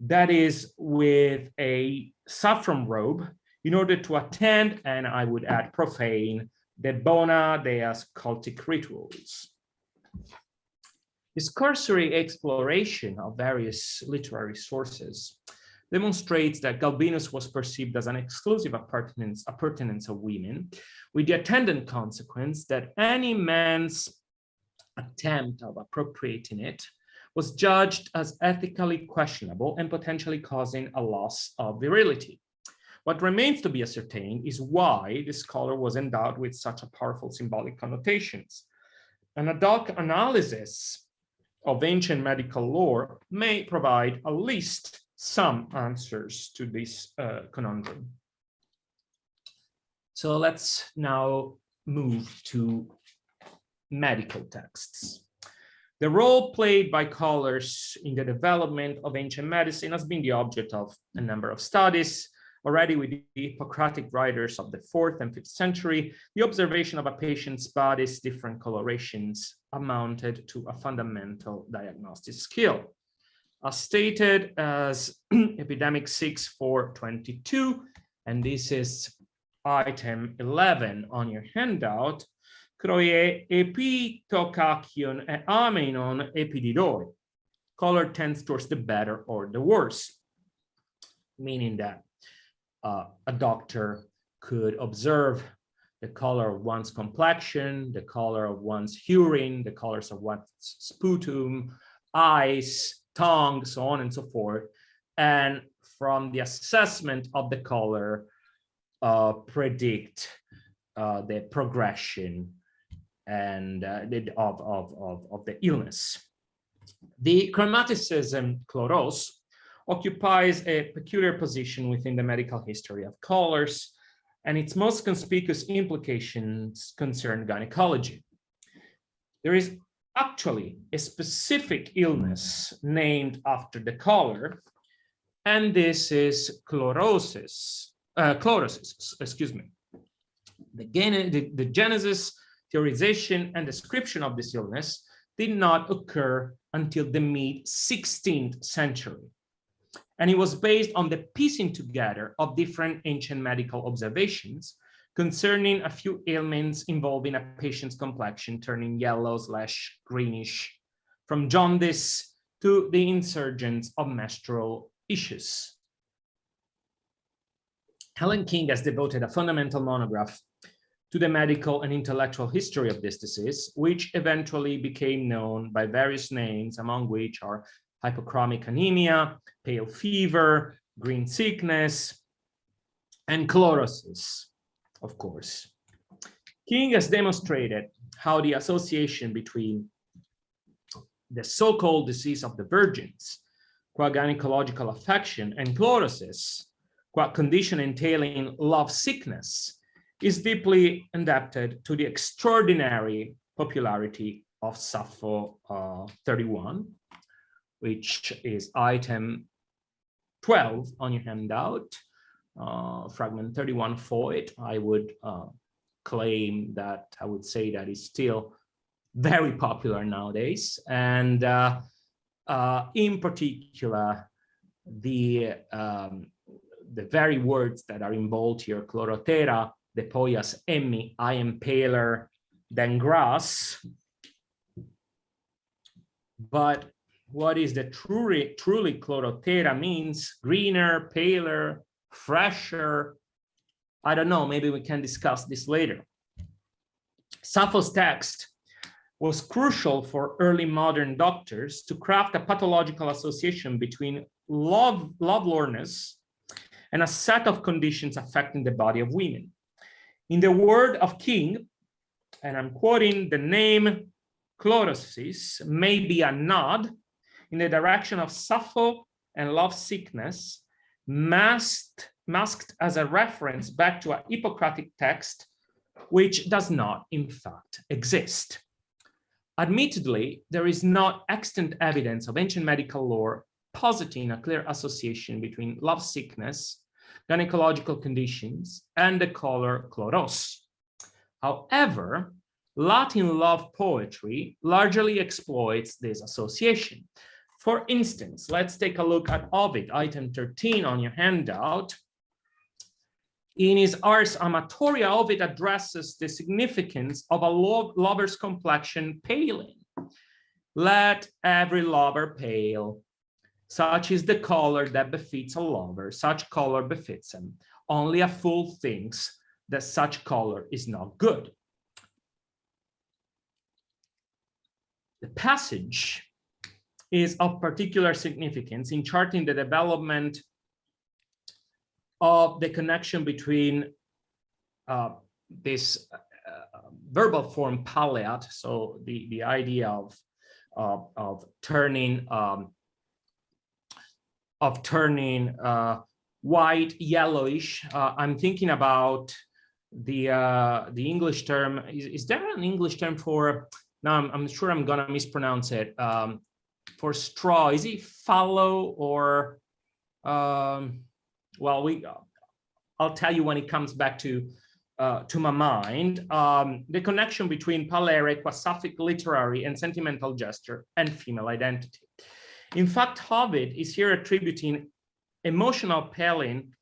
that is with a saffron robe, in order to attend, and I would add profane, the bona deas cultic rituals. This cursory exploration of various literary sources demonstrates that Galbinus was perceived as an exclusive appurtenance of women, with the attendant consequence that any man's attempt of appropriating it was judged as ethically questionable and potentially causing a loss of virility. What remains to be ascertained is why this scholar was endowed with such a powerful symbolic connotations. An ad hoc analysis of ancient medical lore may provide at least some answers to this conundrum. So let's now move to medical texts. The role played by colors in the development of ancient medicine has been the object of a number of studies. Already with the Hippocratic writers of the 4th and 5th century, the observation of a patient's body's different colorations amounted to a fundamental diagnostic skill. As stated as Epidemic 6.4.22, and this is item 11 on your handout, Kroie epitokakion e amenon epididoi. Color tends towards the better or the worse, meaning that a doctor could observe the color of one's complexion, the color of one's urine, the colors of one's sputum, eyes, tongue, so on and so forth. And from the assessment of the color, predict the progression and of the illness. The chromaticism chloros occupies a peculiar position within the medical history of colors, and its most conspicuous implications concern gynecology. There is actually a specific illness named after the color, and this is chlorosis, excuse me. The genesis, theorization, and description of this illness did not occur until the mid-16th century. And it was based on the piecing together of different ancient medical observations concerning a few ailments involving a patient's complexion turning yellow/greenish, from jaundice to the insurgence of menstrual issues. Helen King has devoted a fundamental monograph to the medical and intellectual history of this disease, which eventually became known by various names, among which are hypochromic anemia, pale fever, green sickness, and chlorosis, of course. King has demonstrated how the association between the so-called disease of the virgins, qua gynecological affection, and chlorosis, qua condition entailing love sickness, is deeply indebted to the extraordinary popularity of Sappho 31, which is item 12 on your handout, fragment 31 foid. I would claim that, I would say that it's still very popular nowadays. And in particular, the very words that are in bold here, chlorotera, de poias emmi, I am paler than grass. But what is the truly chlorotera means? Greener, paler, fresher. I don't know, maybe we can discuss this later. Sappho's text was crucial for early modern doctors to craft a pathological association between lovelorness and a set of conditions affecting the body of women. In the word of King, and I'm quoting, the name chlorosis may be a nod in the direction of Sappho and love sickness, masked as a reference back to a Hippocratic text, which does not, in fact, exist. Admittedly, there is not extant evidence of ancient medical lore positing a clear association between love sickness, gynecological conditions, and the color chloros. However, Latin love poetry largely exploits this association. For instance, let's take a look at Ovid, item 13 on your handout. In his Ars Amatoria, Ovid addresses the significance of a lover's complexion paling. Let every lover pale. Such is the color that befits a lover. Such color befits him. Only a fool thinks that such color is not good. The passage is of particular significance in charting the development of the connection between this verbal form palliat, so the idea of turning white yellowish. I'm thinking about the English term. Is there an English term for? Now I'm sure I'm gonna mispronounce it. For straw, is it fallow or? Well, I'll tell you when it comes back to my mind. The connection between pallere, Sapphic literary and sentimental gesture, and female identity. In fact, Ovid is here attributing emotional paling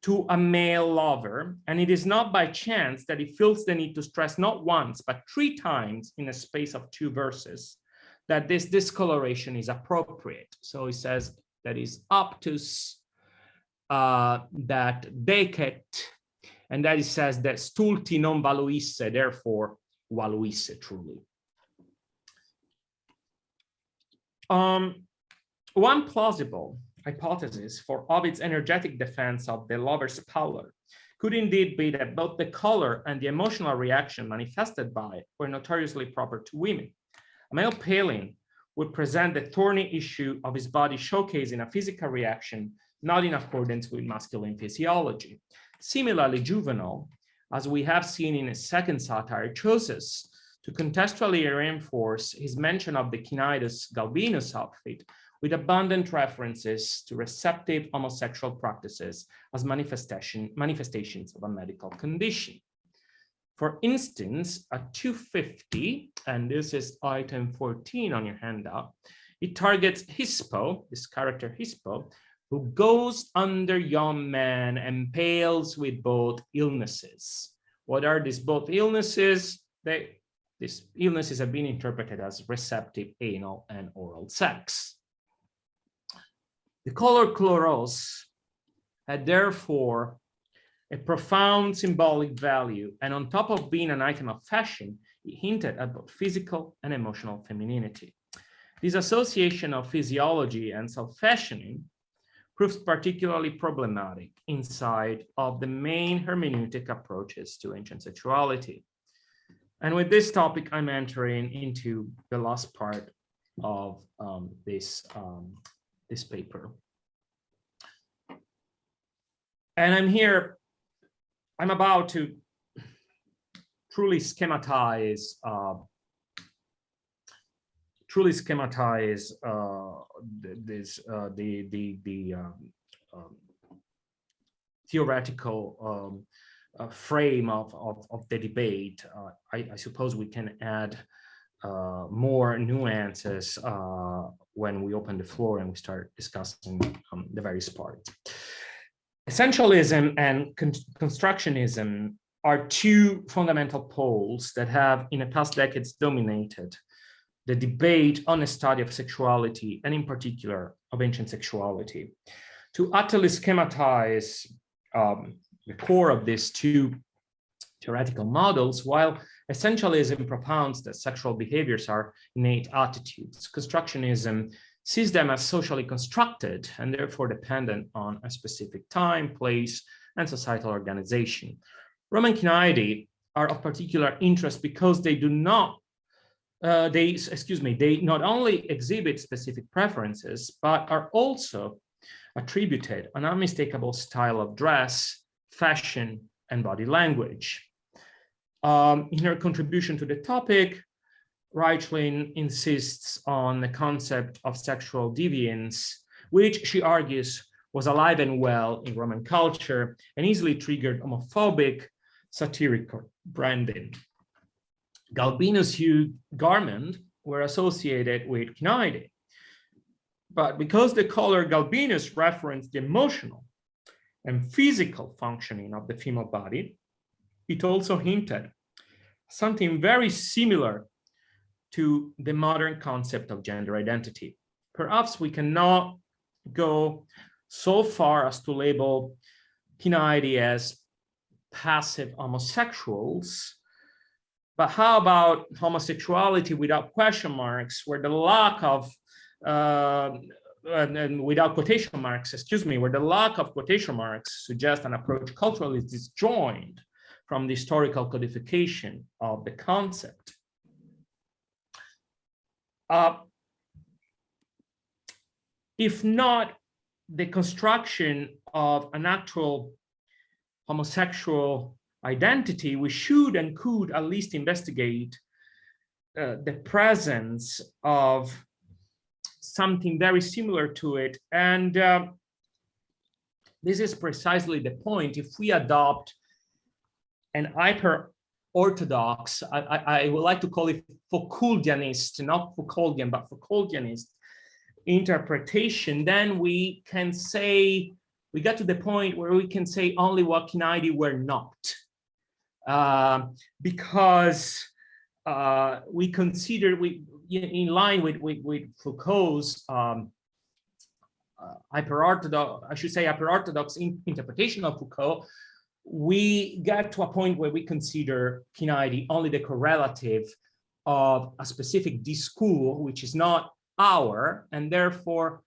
to a male lover, and it is not by chance that he feels the need to stress not once, but 3 times in a space of 2 verses that this discoloration is appropriate. So he says that is aptus, that decet, and that he says that stulti non valuisse, therefore valuisse truly. One plausible hypothesis for Ovid's energetic defense of the lover's pallor could indeed be that both the color and the emotional reaction manifested by it were notoriously proper to women. A male paling would present the thorny issue of his body showcasing a physical reaction not in accordance with masculine physiology. Similarly, Juvenal, as we have seen in his second satire, chooses to contextually reinforce his mention of the Cnidus Galbinus outfit with abundant references to receptive homosexual practices as manifestations of a medical condition. For instance, at 250, and this is item 14 on your handout, it targets Hispo, this character Hispo, who goes under young men and pales with both illnesses. What are these both illnesses? These illnesses have been interpreted as receptive anal and oral sex. The color chloros had therefore a profound symbolic value, and on top of being an item of fashion, it hinted at both physical and emotional femininity. This association of physiology and self-fashioning proves particularly problematic inside of the main hermeneutic approaches to ancient sexuality. And with this topic, I'm entering into the last part of this paper. And I'm about to truly schematize theoretical frame of the debate. I suppose we can add more nuances when we open the floor and we start discussing the various parts. Essentialism and constructionism are 2 fundamental poles that have in the past decades dominated the debate on the study of sexuality, and in particular of ancient sexuality. To utterly schematize the core of these 2 theoretical models, while essentialism propounds that sexual behaviors are innate attitudes, constructionism sees them as socially constructed and therefore dependent on a specific time, place, and societal organization. Roman Cnidae are of particular interest because they do not they not only exhibit specific preferences, but are also attributed an unmistakable style of dress, fashion, and body language. In her contribution to the topic, Reichling insists on the concept of sexual deviance, which she argues was alive and well in Roman culture and easily triggered homophobic satirical branding. Galbinus hued garments were associated with kinaidi. But because the color Galbinus referenced the emotional and physical functioning of the female body, it also hinted something very similar to the modern concept of gender identity. Perhaps we cannot go so far as to label kinaidi as passive homosexuals, but how about homosexuality without question marks, where the lack of and without quotation marks, excuse me, where the lack of quotation marks suggests an approach culturally disjoined from the historical codification of the concept. If not the construction of an actual homosexual identity, we should and could at least investigate the presence of something very similar to it. And this is precisely the point. If we adopt an hyper-orthodox, I would like to call it Foucauldianist, not Foucauldian, but Foucauldianist interpretation, then we can say, we got to the point where we can say only what kinaidi were not. Because we consider, in line with Foucault's hyper-orthodox, I should say hyper-orthodox interpretation of Foucault, we get to a point where we consider kinaidi only the correlative of a specific discourse, which is not our, and therefore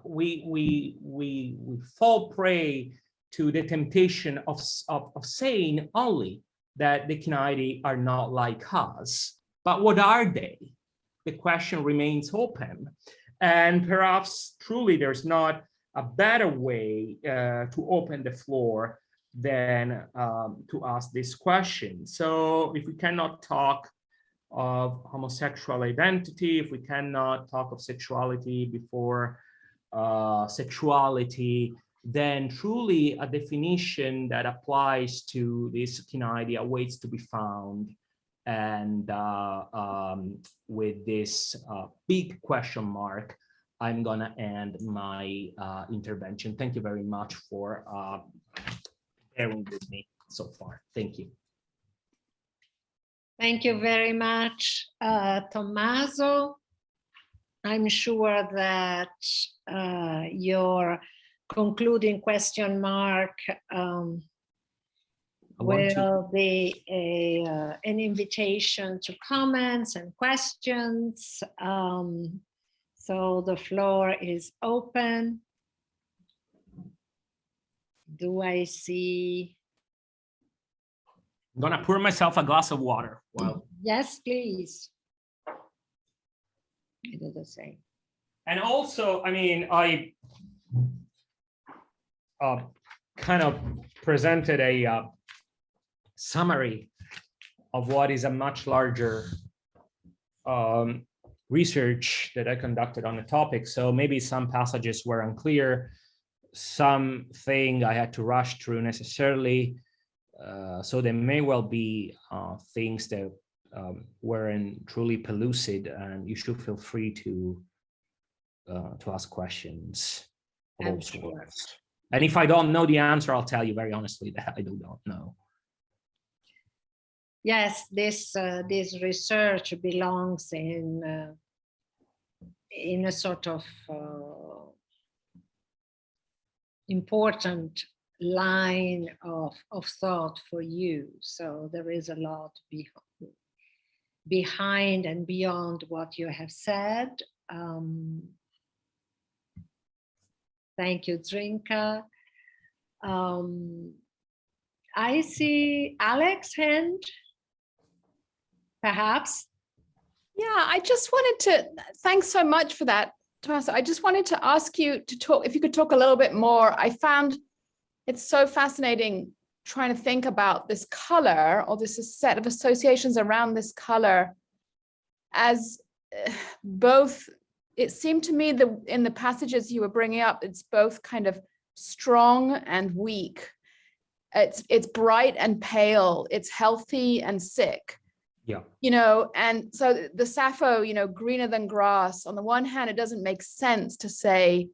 we fall prey to the temptation of saying only that the kinaidi are not like us. But what are they? The question remains open. And perhaps truly there's not a better way to open the floor than to ask this question. So if we cannot talk of homosexual identity, if we cannot talk of sexuality before sexuality, then truly a definition that applies to this kinaidi awaits to be found. And with this big question mark, I'm gonna end my intervention. Thank you very much for bearing with me so far. Thank you. Thank you very much, Tommaso. I'm sure that your concluding question mark will be an invitation to comments and questions. So the floor is open. Do I see? I'm gonna pour myself a glass of water. Wow. Yes, please. I do the same. And also, I mean, I kind of presented a summary of what is a much larger research that I conducted on the topic. So maybe some passages were unclear, something I had to rush through necessarily. So there may well be things that weren't truly pellucid, and you should feel free to ask questions of all sorts. And if I don't know the answer, I'll tell you very honestly that I do not know. Yes, this research belongs in a sort of important line of thought for you. So there is a lot behind and beyond what you have said. Thank you, Zrinka. I see Alex's hand, perhaps. Yeah, I just wanted to, thanks so much for that Tommaso, I just wanted to ask you to talk, if you could talk a little bit more. I found it's so fascinating trying to think about this color, or this set of associations around this color, as both, it seemed to me that in the passages you were bringing up, it's both kind of strong and weak. It's bright and pale, it's healthy and sick. Yeah. You know, and so the Sappho, you know, greener than grass. On the one hand, it doesn't make sense to say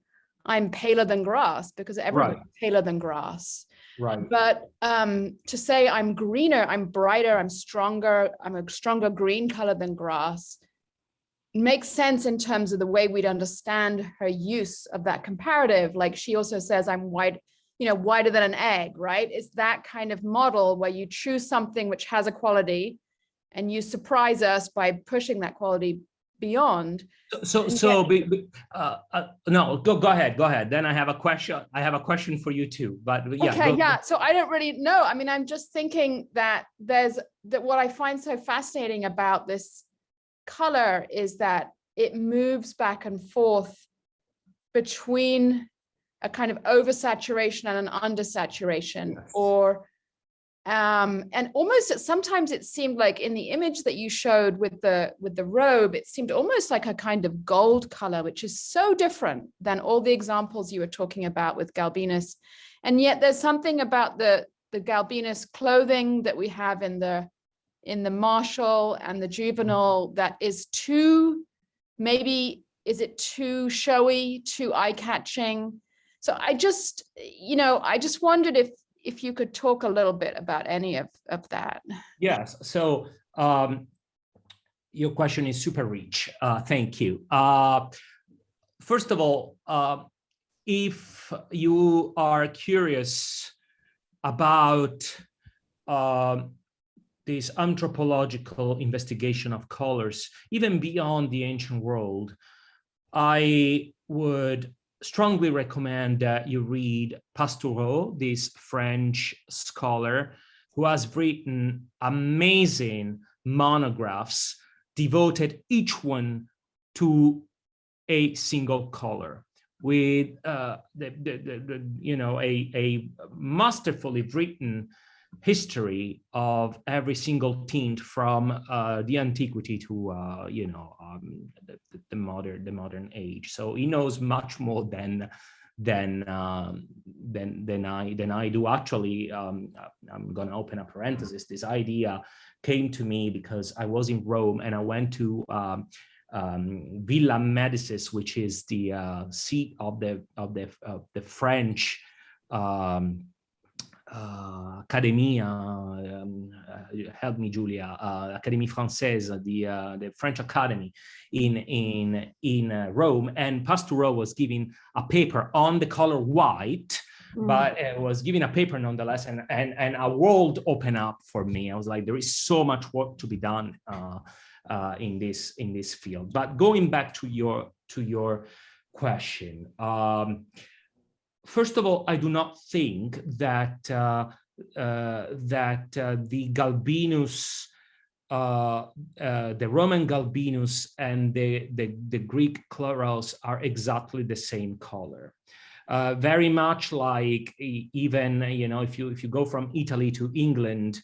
I'm paler than grass, because everyone's Right. paler than grass. Right. But to say I'm greener, I'm brighter, I'm stronger, I'm a stronger green color than grass, makes sense in terms of the way we'd understand her use of that comparative. Like she also says, I'm white, you know, whiter than an egg, right? It's that kind of model where you choose something which has a quality and you surprise us by pushing that quality beyond. No, go ahead. Then I have a question for you too, but yeah. Okay, yeah. So I don't really know. I mean, I'm just thinking that what I find so fascinating about this color is that it moves back and forth between a kind of oversaturation and an undersaturation, yes. or and almost sometimes it seemed like in the image that you showed with the robe, it seemed almost like a kind of gold color, which is so different than all the examples you were talking about with Galbinus. And yet there's something about the Galbinus clothing that we have in the martial and the juvenile that is too, maybe, is it too showy, too eye-catching? So I just wondered if you could talk a little bit about any of that. Yes. So your question is super rich. Thank you. First of all, if you are curious about this anthropological investigation of colors, even beyond the ancient world, I would strongly recommend that you read Pastoureau, this French scholar who has written amazing monographs devoted each one to a single color, with a masterfully written history of every single tint from the antiquity to the modern age. So he knows much more than I do. Actually, I'm going to open a parenthesis. This idea came to me because I was in Rome and I went to Villa Medicis, which is the seat of the French Academia, help me, Giulia, Académie Française, the French Academy in Rome, and Pastoureau was giving a paper on the color white, but it was giving a paper nonetheless, and a world opened up for me. I was like, there is so much work to be done in this field. But going back to your question. First of all, I do not think that the Galbinus, the Roman Galbinus and the Greek chloros are exactly the same color. Very much like, even, if you go from Italy to England,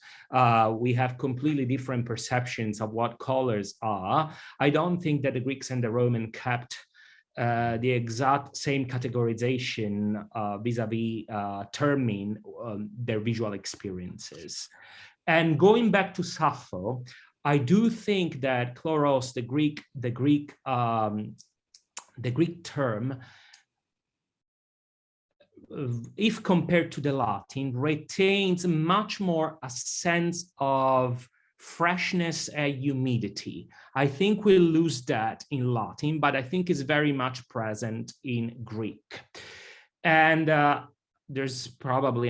we have completely different perceptions of what colors are. I don't think that the Greeks and the Romans kept the exact same categorization vis-a-vis terming their visual experiences. And going back to Sappho, I do think that chloros, the Greek term, if compared to the Latin, retains much more a sense of freshness and humidity. I think we lose that in Latin, but I think it's very much present in Greek. And there's probably,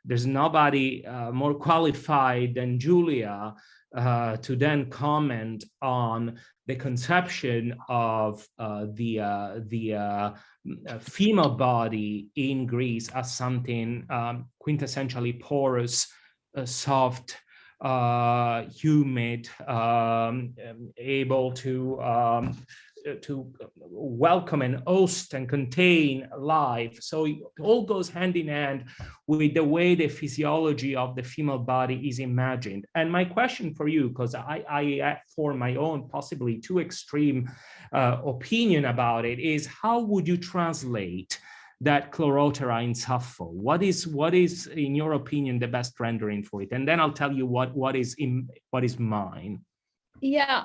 there's nobody more qualified than Giulia to then comment on the conception of the female body in Greece as something quintessentially porous, soft, humid, able to to welcome and host and contain life. So it all goes hand in hand with the way the physiology of the female body is imagined. And my question for you, because I form my own possibly too extreme opinion about it, is how would you translate that chlorotera in Sappho? What is, in your opinion, the best rendering for it? And then I'll tell you what is mine. Yeah,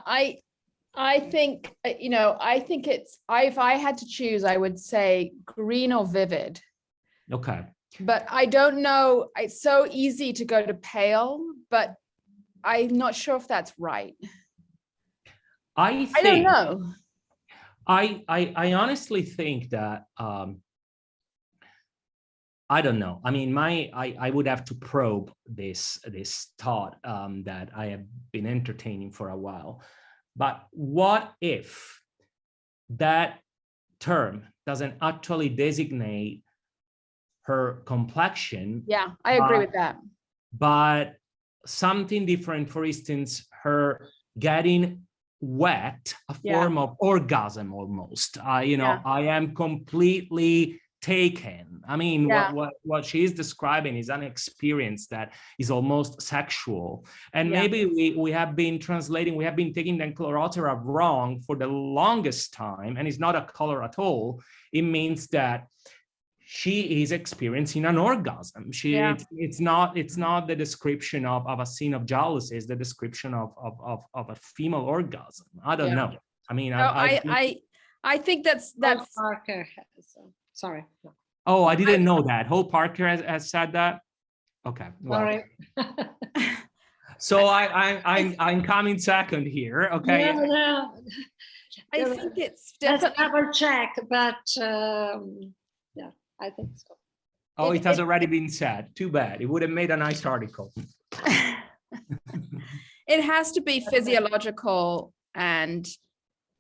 I think, I think it's, if I had to choose, I would say green or vivid. Okay. But I don't know, it's so easy to go to pale, but I'm not sure if that's right. I don't know. I honestly think that, I don't know. I mean, I would have to probe this thought that I have been entertaining for a while. But what if that term doesn't actually designate her complexion? Yeah, I agree with that. But something different, for instance, her getting wet, a form of orgasm almost. I am completely taken. I mean, what she is describing is an experience that is almost sexual. And maybe we have been translating, we have been taking the chlorotera wrong for the longest time, and it's not a color at all. It means that she is experiencing an orgasm. It's not the description of a scene of jealousy, it's the description of a female orgasm. I don't know. I mean, I think that's Parker has, sorry. No. Oh, I didn't know that. Hope Parker has said that. Okay. Well. Sorry. So I'm coming second here. Okay. No. I think it's Let's definitely double check, but yeah, I think so. Oh, it has already been said. Too bad. It would have made a nice article. It has to be physiological, and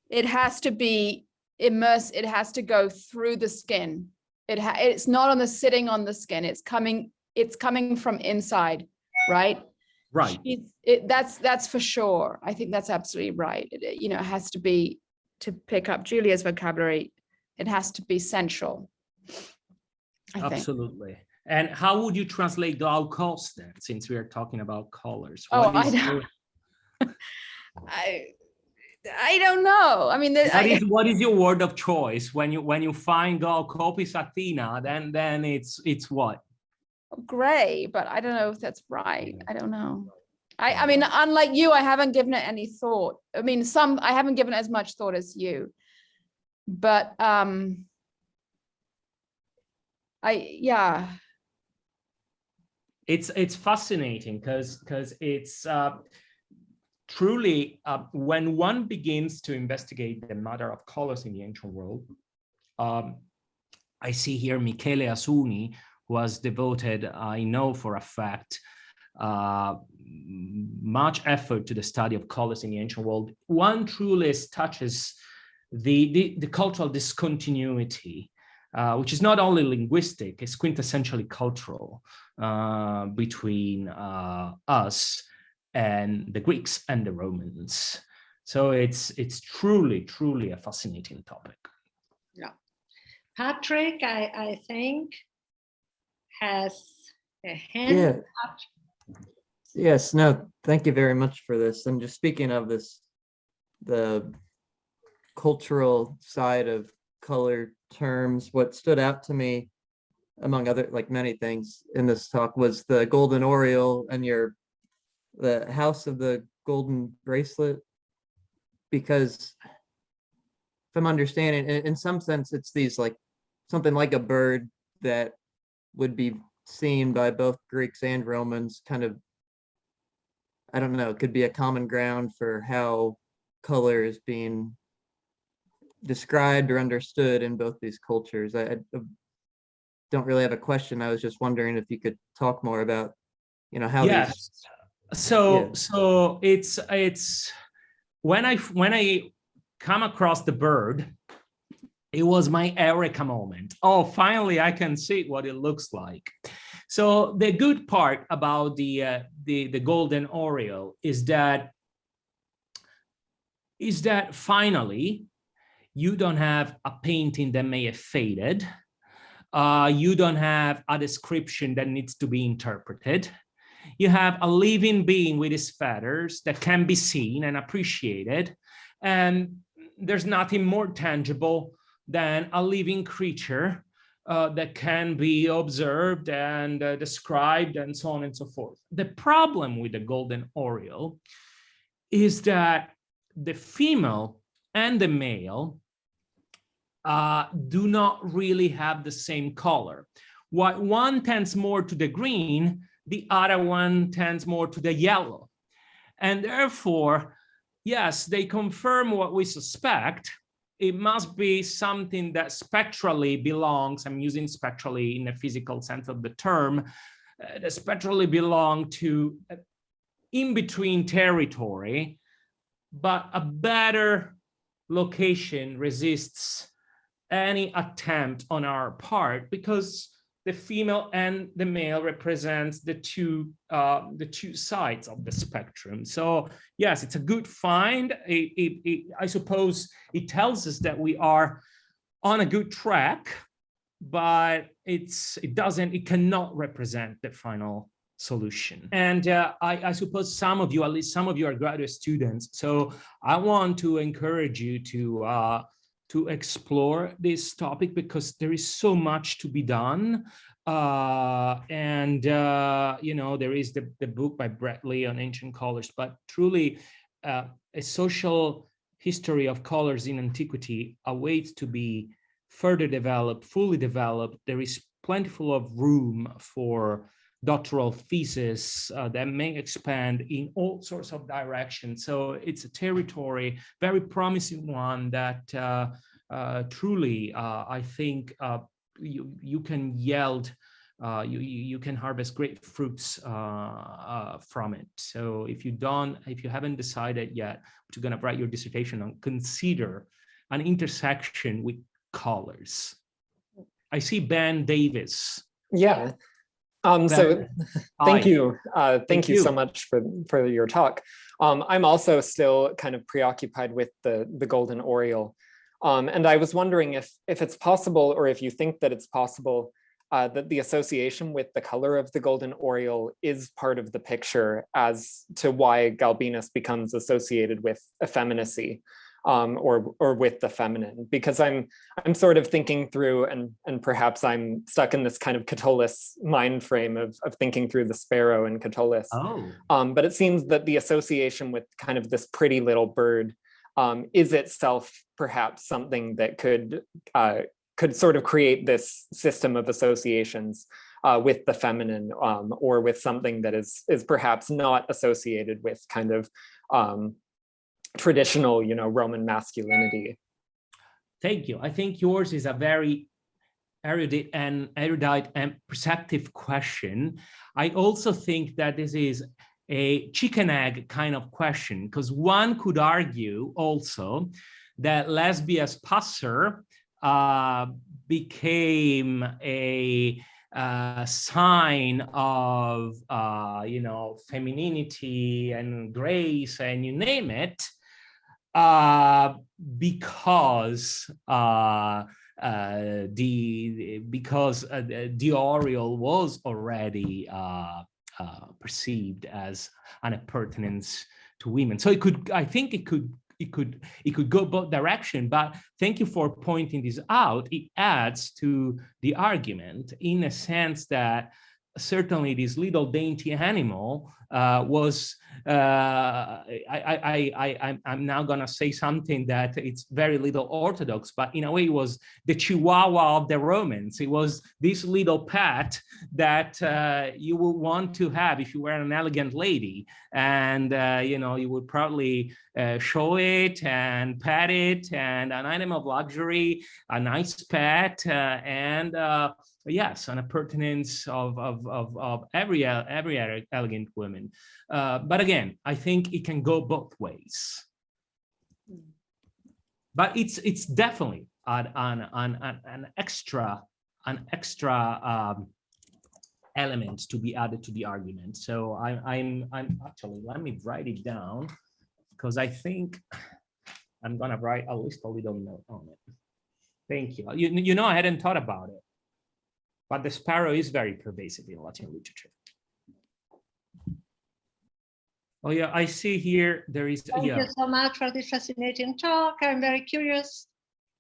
it has to be immersed. It has to go through the skin. It's not sitting on the skin. It's coming from inside, right? Right. That's for sure. I think that's absolutely right. It has to be, to pick up Giulia's vocabulary, it has to be sensual. Absolutely. And how would you translate glaucos then, since we are talking about colors? I don't know. I mean, what is your word of choice when you find glaucopis Athena? Then it's what? Gray, but I don't know if that's right. I don't know. I mean, unlike you, I haven't given it any thought. I mean, I haven't given it as much thought as you, but it's fascinating because it's truly when one begins to investigate the matter of colors in the ancient world. I see here Michele Asuni, who has devoted, I know for a fact, much effort to the study of colors in the ancient world. One truly touches the cultural discontinuity, which is not only linguistic, it's quintessentially cultural, between us and the Greeks and the Romans. So it's truly a fascinating topic. Yeah. Patrick, I think, has a hand up. Yes, no, thank you very much for this. And just speaking of this, the cultural side of color terms, what stood out to me, among other, like many things in this talk, was the golden oriole and the house of the golden bracelet, because if I'm understanding, in some sense, it's these like something like a bird that would be seen by both Greeks and Romans, kind of, I don't know, it could be a common ground for how color is being described or understood in both these cultures. I don't really have a question. I was just wondering if you could talk more about, how these. So it's when I come across the bird, it was my eureka moment. Oh, finally I can see what it looks like. So the good part about the golden oriole is that finally You don't have a painting that may have faded. You don't have a description that needs to be interpreted. You have a living being with his feathers that can be seen and appreciated. And there's nothing more tangible than a living creature that can be observed and described and so on and so forth. The problem with the golden oriole is that the female and the male do not really have the same color. While one tends more to the green, the other one tends more to the yellow. And therefore, yes, they confirm what we suspect. It must be something that spectrally belongs, I'm using spectrally in a physical sense of the term, that spectrally belong to in-between territory, but a better location resists any attempt on our part, because the female and the male represents the two sides of the spectrum. So yes, it's a good find. I suppose it tells us that we are on a good track, but it cannot represent the final solution. And I suppose some of you, at least some of you, are graduate students. So I want to encourage you to explore this topic, because there is so much to be done. You know, there is the book by Brett Lee on ancient colors, but truly a social history of colors in antiquity awaits to be further developed, fully developed. There is plentiful of room for doctoral thesis that may expand in all sorts of directions. So it's a territory, very promising one that truly, I think you can yield, you can harvest great fruits from it. So if you haven't decided yet what you're going to write your dissertation on, consider an intersection with colors. I see Ben Davis. Yeah. So thank you. Thank you so much for your talk. I'm also still kind of preoccupied with the golden oriole. And I was wondering if it's possible, or if you think that it's possible, that the association with the color of the golden oriole is part of the picture as to why Galbinus becomes associated with effeminacy. Or with the feminine, because I'm sort of thinking through, and perhaps I'm stuck in this kind of Catullus mind frame of thinking through the sparrow and Catullus. But it seems that the association with kind of this pretty little bird is itself perhaps something that could sort of create this system of associations with the feminine, or with something that is perhaps not associated with kind of traditional, you know, Roman masculinity. Thank you. I think yours is a very erudite and perceptive question. I also think that this is a chicken egg kind of question, because one could argue also that Lesbia's Passer became a sign of you know, femininity and grace and you name it, because the oriole was already perceived as an appurtenance to women. So I think it could go both directions. But thank you for pointing this out. It adds to the argument in a sense that certainly this little dainty animal was, I'm now gonna say something that it's very little orthodox, but in a way it was the Chihuahua of the Romans. It was this little pet that you would want to have if you were an elegant lady, and you know, you would probably show it and pet it, and an item of luxury, a nice pet, and yes, an appurtenance of every elegant woman. But again, I think it can go both ways. But it's definitely an extra element to be added to the argument. So I'm actually, let me write it down, because I think I'm gonna write at least a little note on it. Thank you. You know, I hadn't thought about it, but the sparrow is very pervasive in Latin literature. Oh yeah, I see here there is. Thank you so much for this fascinating talk. I'm very curious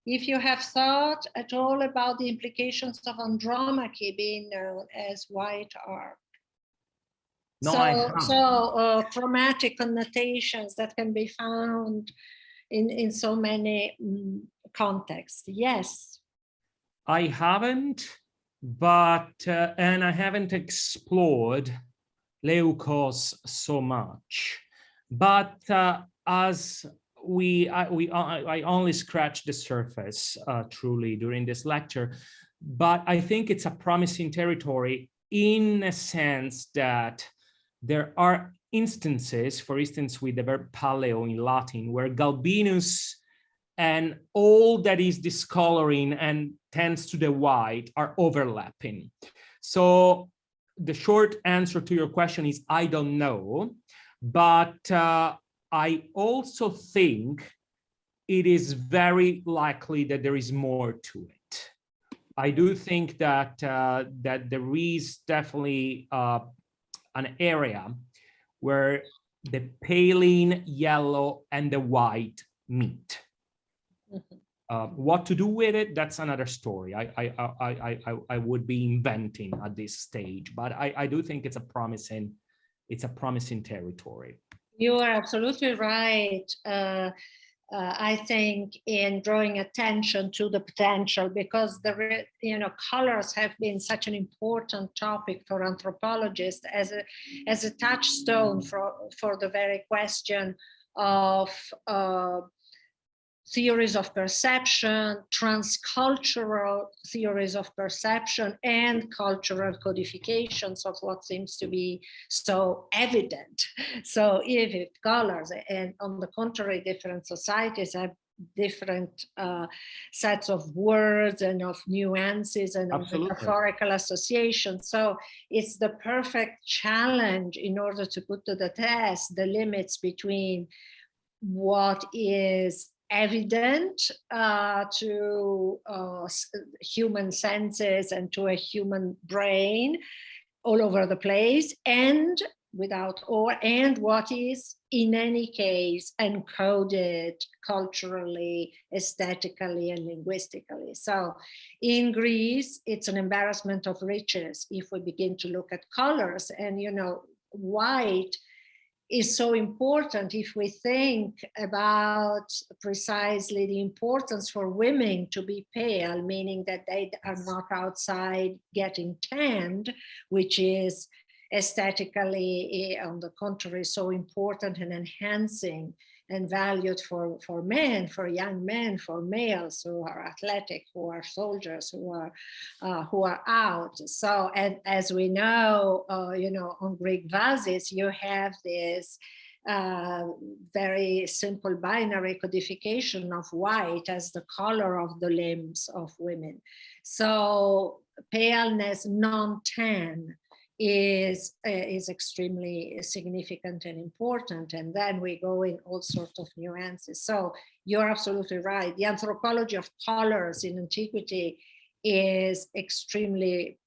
if you have thought at all about the implications of andromache being known as white art. No, so chromatic connotations that can be found in so many contexts. Yes. I haven't, but and I haven't explored Leukos so much, but as I only scratched the surface truly during this lecture, but I think it's a promising territory in a sense that there are instances, for instance, with the verb paleo in Latin, where Galbinus and all that is discoloring and tends to the white are overlapping. So the short answer to your question is I don't know, but I also think it is very likely that there is more to it. I do think that that there is definitely an area where the paling yellow and the white meet. What to do with it, that's another story. I would be inventing at this stage, but I do think it's a promising territory. You are absolutely right. I think in drawing attention to the potential, because the colors have been such an important topic for anthropologists as a touchstone for the very question of theories of perception, transcultural theories of perception, and cultural codifications of what seems to be so evident. So if colors, and on the contrary, different societies have different sets of words and of nuances and of metaphorical associations. So it's the perfect challenge in order to put to the test the limits between what is evident to human senses and to a human brain all over the place, and and what is in any case encoded culturally, aesthetically, and linguistically. So in Greece, it's an embarrassment of riches if we begin to look at colors, and white is so important if we think about precisely the importance for women to be pale, meaning that they are not outside getting tanned, which is aesthetically, on the contrary, so important and enhancing and valued for men, for young men, for males who are athletic, who are soldiers, who are out. So, and as we know, on Greek vases, you have this very simple binary codification of white as the color of the limbs of women. So paleness, non-tan, is extremely significant and important. And then we go in all sorts of nuances. So you're absolutely right. The anthropology of colors in antiquity is extremely,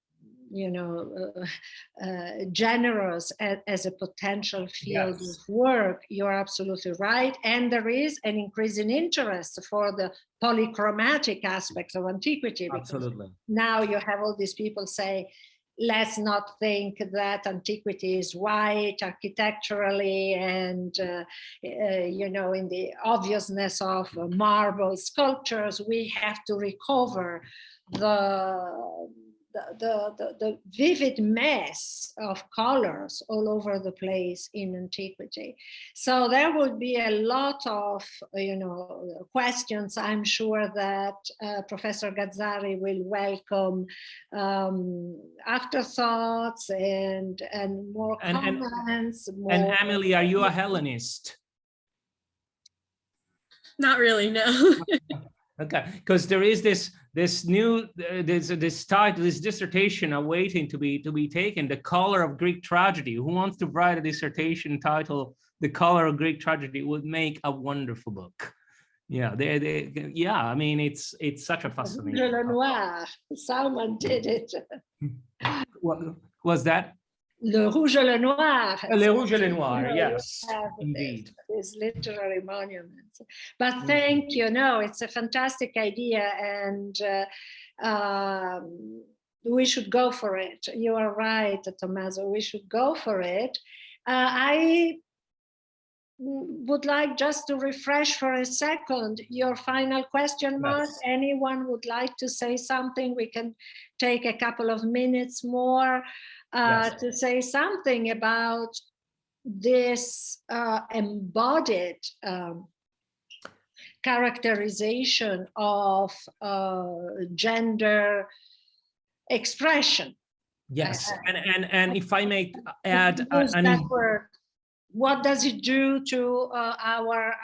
generous as a potential field of work. You're absolutely right. And there is an increasing interest for the polychromatic aspects of antiquity. Absolutely. Now you have all these people say, let's not think that antiquity is white architecturally and, in the obviousness of marble sculptures. We have to recover the vivid mess of colors all over the place in antiquity. So there would be a lot of, questions. I'm sure that Professor Gazzarri will welcome afterthoughts and more comments. And Emily, are you a Hellenist? Not really, no. Okay, because there is this title, this dissertation awaiting to be taken, The Color of Greek Tragedy. Who wants to write a dissertation titled The Color of Greek Tragedy? Would make a wonderful book. Yeah, yeah. I mean, it's such a fascinating. Rouge le noir. Someone did it. What was that? Le rouge le noir. Le rouge et le noir. You Yes, have indeed. these literary monuments. But thank you. No, it's a fantastic idea, and we should go for it. You are right, Tommaso. We should go for it. I would like just to refresh for a second your final question, Mark. Yes. Anyone would like to say something? We can take a couple of minutes more to say something about this embodied characterization of gender expression. Yes, and if I may add that word. What does it do to our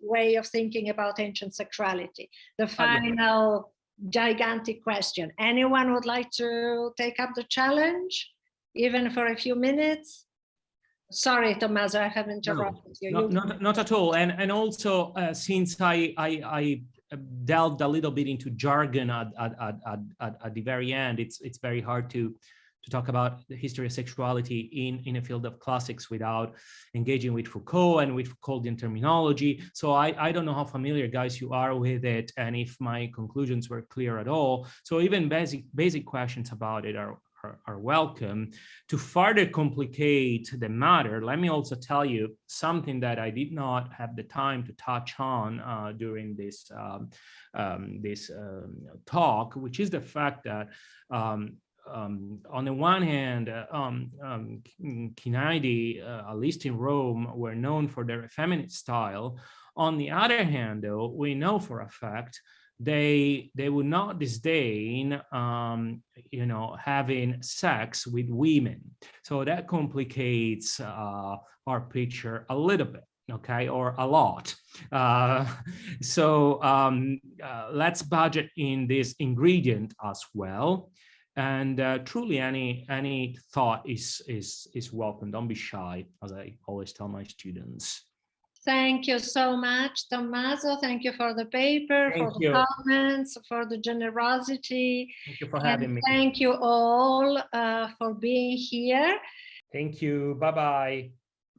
way of thinking about ancient sexuality? The final gigantic question. Anyone would like to take up the challenge, even for a few minutes? Sorry, Tommaso, I have interrupted you. Not at all. And also, since I delved a little bit into jargon at the very end, it's very hard to talk about the history of sexuality in a field of classics without engaging with Foucault and with Foucauldian terminology. So I don't know how familiar, guys, you are with it, and if my conclusions were clear at all. So even basic questions about it are welcome. To further complicate the matter, let me also tell you something that I did not have the time to touch on during this talk, which is the fact that on the one hand, Cinaidi, at least in Rome, were known for their effeminate style. On the other hand, though, we know for a fact they would not disdain, having sex with women. So that complicates our picture a little bit. Okay, or a lot. So let's budget in this ingredient as well. And truly, any thought is welcome. Don't be shy, as I always tell my students. Thank you so much, Tommaso. Thank you for the paper, for the comments, for the generosity. Thank you for having me. Thank you all for being here. Thank you. Bye-bye.